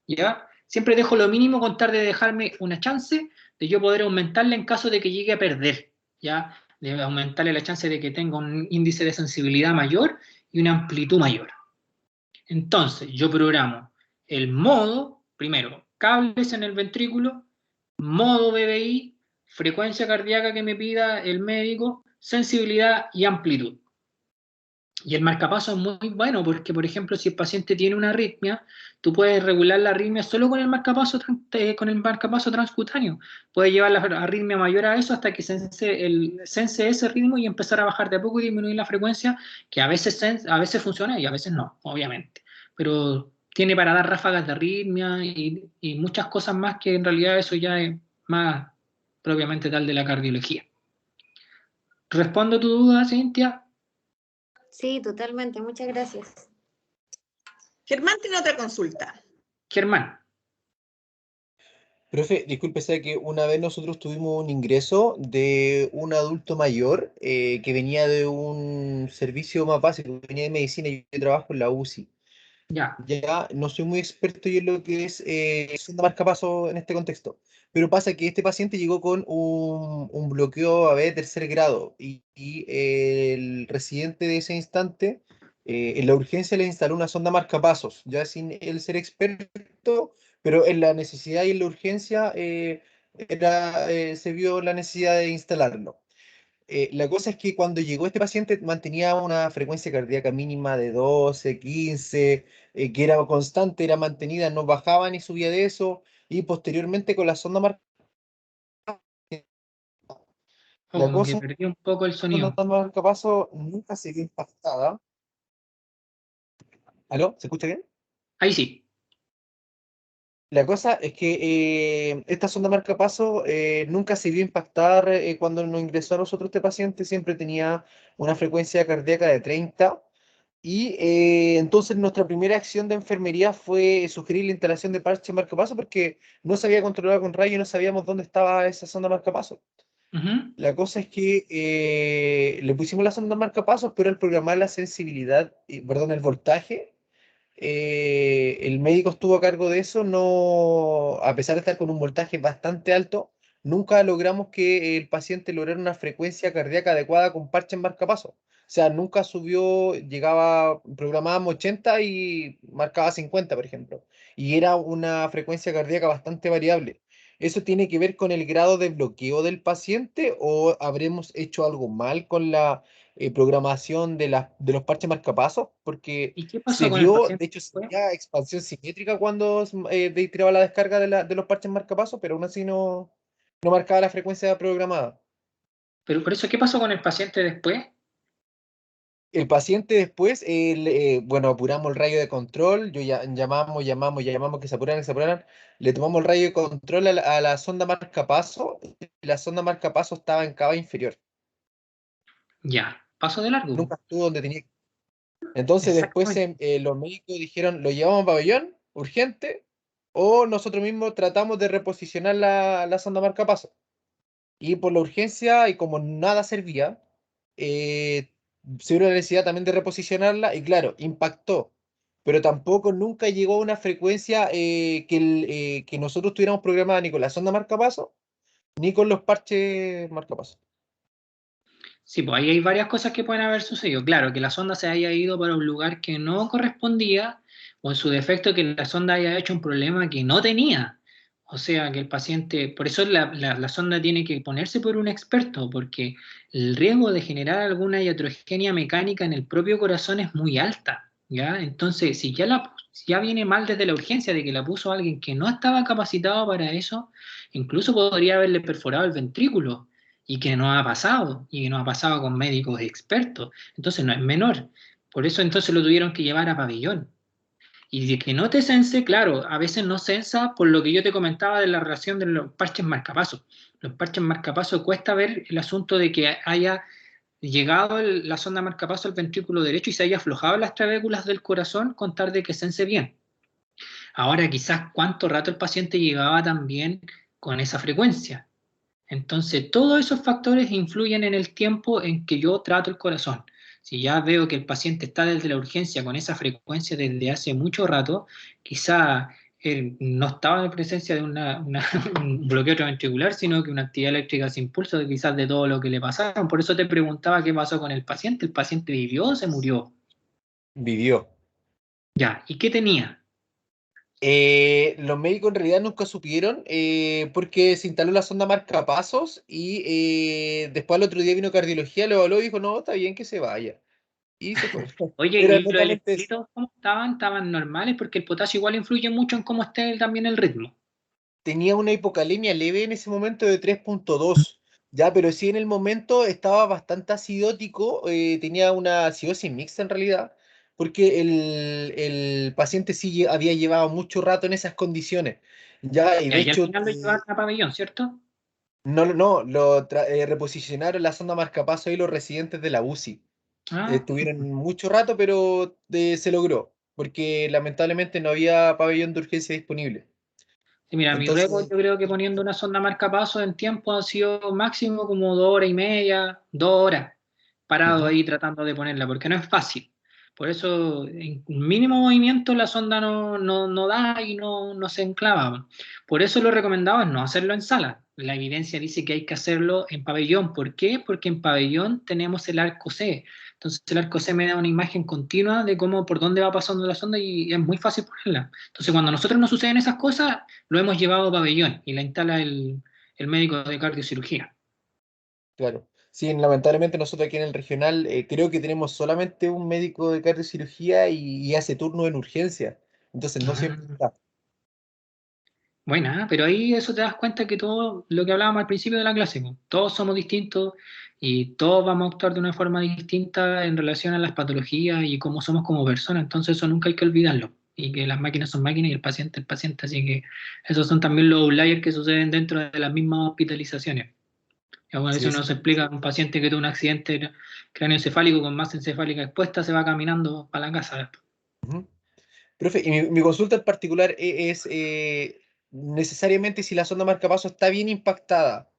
¿Ya? Siempre dejo lo mínimo con tal de dejarme una chance de yo poder aumentarle en caso de que llegue a perder, ¿ya? De aumentarle la chance de que tenga un índice de sensibilidad mayor y una amplitud mayor. Entonces, yo programo el modo, primero, cables en el ventrículo, modo BBI, frecuencia cardíaca que me pida el médico, sensibilidad y amplitud. Y el marcapaso es muy bueno porque, por ejemplo, si el paciente tiene una arritmia, tú puedes regular la arritmia solo con el marcapaso transcutáneo. Puedes llevar la arritmia mayor a eso hasta que sense ese ritmo y empezar a bajar de a poco y disminuir la frecuencia, que a veces funciona y a veces no, obviamente. Pero tiene para dar ráfagas de arritmia y muchas cosas más que en realidad eso ya es más propiamente tal de la cardiología. ¿Respondo tu duda, Cintia? Sí, totalmente. Muchas gracias. Germán tiene otra consulta. Germán. Profe, disculpe, sabe que una vez nosotros tuvimos un ingreso de un adulto mayor que venía de un servicio más básico, venía de medicina y yo trabajo en la UCI. Ya. Ya no soy muy experto yo en lo que es sonda marcapaso en este contexto, pero pasa que este paciente llegó con un bloqueo AB de tercer grado y el residente de ese instante en la urgencia le instaló una sonda marcapasos, ya sin él ser experto, pero en la necesidad y en la urgencia se vio la necesidad de instalarlo. La cosa es que cuando llegó este paciente mantenía una frecuencia cardíaca mínima de 12, 15, que era constante, era mantenida, no bajaba ni subía de eso, y posteriormente con la sonda la Como que cosa perdí un poco el con la sonido. sonda marcapaso nunca se vio impactada. ¿Aló? ¿Se escucha bien? Ahí sí. La cosa es que esta sonda marcapaso nunca se vio impactar cuando nos ingresó a nosotros este paciente, siempre tenía una frecuencia cardíaca de 30. Y entonces nuestra primera acción de enfermería fue sugerir la instalación de parche marcapaso porque no se había controlado con rayo y no sabíamos dónde estaba esa sonda marcapaso. Ujú. La cosa es que le pusimos la sonda marcapasos, pero al programar la sensibilidad, perdón, el voltaje, el médico estuvo a cargo de eso, no, a pesar de estar con un voltaje bastante alto, nunca logramos que el paciente lograra una frecuencia cardíaca adecuada con parche en marcapaso. O sea, nunca subió, llegaba, programábamos 80 y marcaba 50, por ejemplo. Y era una frecuencia cardíaca bastante variable. ¿Eso tiene que ver con el grado de bloqueo del paciente o habremos hecho algo mal con la programación de los parches marcapasos? Porque ¿Y qué pasó se con el vio, paciente de hecho, se después? veía expansión simétrica cuando tiraba la descarga de los parches marcapasos, pero aún así no marcaba la frecuencia programada. Pero por eso, ¿qué pasó con el paciente después? El paciente después, bueno, apuramos el rayo de control, llamamos que se apuraran, le tomamos el rayo de control a la sonda marcapaso, y la sonda marcapaso estaba en cava inferior, Ya, pasó de largo. nunca estuvo donde tenía. Entonces después Exactamente. los médicos dijeron, ¿lo llevamos a pabellón urgente o nosotros mismos tratamos de reposicionar la sonda marcapaso? Y por la urgencia y como nada servía, se vio la necesidad también de reposicionarla y claro, impactó, pero tampoco nunca llegó a una frecuencia que nosotros tuviéramos programada ni con la sonda marcapaso ni con los parches marcapaso. Sí, pues ahí hay varias cosas que pueden haber sucedido. Claro, que la sonda se haya ido para un lugar que no correspondía, o en su defecto que la sonda haya hecho un problema que no tenía. O sea, que el paciente, por eso la sonda tiene que ponerse por un experto, porque el riesgo de generar alguna iatrogenia mecánica en el propio corazón es muy alta, ¿ya? Entonces, si ya viene mal desde la urgencia de que la puso alguien que no estaba capacitado para eso, incluso podría haberle perforado el ventrículo y que no ha pasado, y que no ha pasado con médicos expertos. Entonces no es menor. Por eso entonces lo tuvieron que llevar a pabellón. Y de que no te cense, claro, a veces no censa por lo que yo te comentaba de la relación de los parches marcapasos. Los parches marcapasos cuesta ver el asunto de que haya llegado la sonda marcapaso al ventrículo derecho y se haya aflojado las trabéculas del corazón con tal de que cense bien. Ahora quizás cuánto rato el paciente llevaba también con esa frecuencia. Entonces, todos esos factores influyen en el tiempo en que yo trato el corazón. Si ya veo que el paciente está desde la urgencia con esa frecuencia desde hace mucho rato, quizá él no estaba en presencia de un bloqueo ventricular, sino que una actividad eléctrica sin pulso, quizás de todo lo que le pasaron. Por eso te preguntaba qué pasó con el paciente. ¿El paciente vivió o se murió? Vivió. Ya, ¿y qué tenía? Los médicos en realidad nunca supieron porque se instaló la sonda marcapasos y después al otro día vino cardiología, lo evaluó y dijo, no, está bien que se vaya. Y se fue. Oye, Era ¿y los netamente eso. electrolitos cómo estaban? ¿Estaban normales? Porque el potasio igual influye mucho en cómo esté también el ritmo. Tenía una hipocalemia leve en ese momento de 3,2, ya, pero sí en el momento estaba bastante acidótico, tenía una acidosis mixta en realidad, porque el paciente sí había llevado mucho rato en esas condiciones, ya, y Ya, de y al hecho, final lo llevaron a pabellón, ¿cierto? no, reposicionaron la sonda marcapaso y los residentes de la UCI. Ah, Estuvieron mucho rato, pero se logró, porque lamentablemente no había pabellón de urgencia disponible. sí, mira, mi récord Entonces, yo creo que poniendo una sonda marcapaso en tiempo ha sido máximo como 2 horas y media, 2 horas, parado ujú, ahí tratando de ponerla, porque no es fácil. Por eso, en un mínimo movimiento la sonda no da y no se enclava. Por eso lo recomendado es no hacerlo en sala. La evidencia dice que hay que hacerlo en pabellón. ¿Por qué? Porque en pabellón tenemos el arco C. Entonces el arco C me da una imagen continua de cómo, por dónde va pasando la sonda y es muy fácil ponerla. Entonces cuando a nosotros nos suceden esas cosas, lo hemos llevado a pabellón y la instala el médico de cardiocirugía. claro. Sí, lamentablemente nosotros aquí en el regional creo que tenemos solamente un médico de cardiocirugía y hace turno en urgencia. Entonces no Ah, siempre está. buena, pero ahí eso te das cuenta que todo lo que hablábamos al principio de la clase, pues, todos somos distintos y todos vamos a actuar de una forma distinta en relación a las patologías y cómo somos como personas. Entonces eso nunca hay que olvidarlo. Y que las máquinas son máquinas y el paciente es paciente. Así que esos son también los outliers que suceden dentro de las mismas hospitalizaciones. Y a Sí veces uno es. se explica a un paciente que tuvo un accidente cráneoencefálico con masa encefálica expuesta, se va caminando para la casa después. Ujú. Profe, y mi consulta en particular es necesariamente si la sonda marcapaso está bien impactada,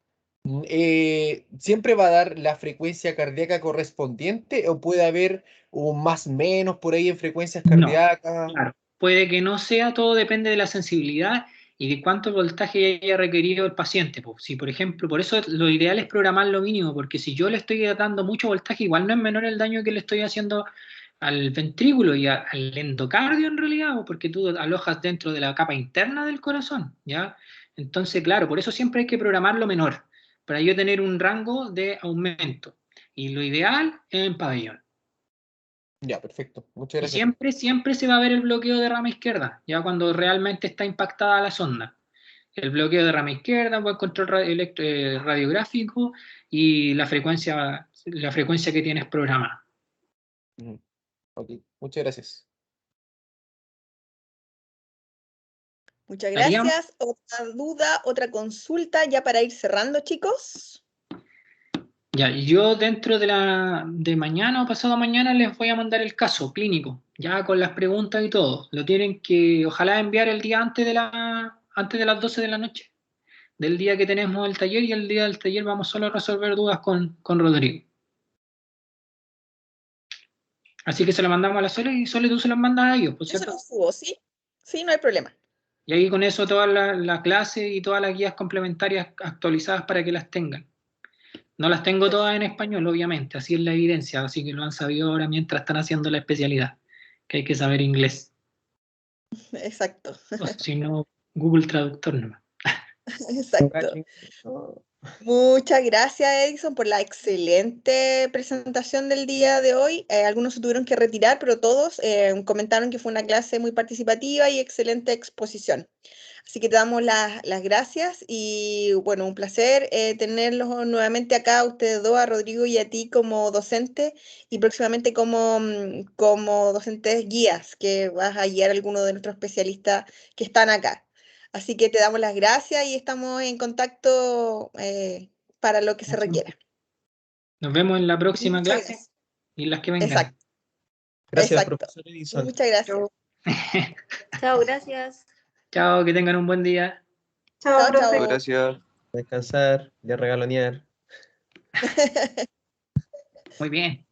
¿siempre va a dar la frecuencia cardíaca correspondiente o puede haber un más menos por ahí en frecuencias No, cardíacas? claro. Puede que no sea, todo depende de la sensibilidad y de cuánto voltaje haya requerido el paciente. Pues, si, por ejemplo, por eso lo ideal es programar lo mínimo, porque si yo le estoy dando mucho voltaje, igual no es menor el daño que le estoy haciendo al ventrículo y al endocardio en realidad, porque tú alojas dentro de la capa interna del corazón, ¿ya? Entonces, claro, por eso siempre hay que programar lo menor, para yo tener un rango de aumento. Y lo ideal es en pabellón. Ya, perfecto. Muchas Y gracias, profe. siempre se va a ver el bloqueo de rama izquierda, ya cuando realmente está impactada la sonda. El bloqueo de rama izquierda, buen control radiográfico y la frecuencia que tienes programada. Ujú. Ok, muchas gracias. Muchas ¿Estaríamos? gracias. Otra duda, otra consulta ya para ir cerrando, chicos. Ya, y yo dentro de mañana o pasado mañana les voy a mandar el caso clínico, ya con las preguntas y todo. Lo tienen que, ojalá, enviar el día antes de las 12 de la noche, del día que tenemos el taller, y el día del taller vamos solo a resolver dudas con Rodrigo. Así que se lo mandamos a la Sole y Sole tú se los mandas a ellos, por Yo se cierto. los subo, ¿sí? Sí, no hay problema. Y ahí con eso todas las clases y todas las guías complementarias actualizadas para que las tengan. No las tengo todas en español, obviamente, así es la evidencia, así que lo han sabido ahora mientras están haciendo la especialidad, que hay que saber inglés. Exacto, O si no, Google Traductor nomás. exacto. Muchas gracias, Edison, por la excelente presentación del día de hoy. Algunos se tuvieron que retirar, pero todos comentaron que fue una clase muy participativa y excelente exposición. Así que te damos las gracias y bueno, un placer tenerlos nuevamente acá, a ustedes dos, a Rodrigo y a ti como docente y próximamente como docentes guías, que vas a guiar a alguno de nuestros especialistas que están acá. Así que te damos las gracias y estamos en contacto para lo que se requiera. Nos vemos en la próxima Muchas clase gracias. y en las que vengan. Exacto, Gracias, exacto. profesor Edison. Muchas gracias. Chao, gracias. Chao, que tengan un buen día. Chao, Chao, profe. chao. Gracias. Descansar, ya regalonear. Muy bien.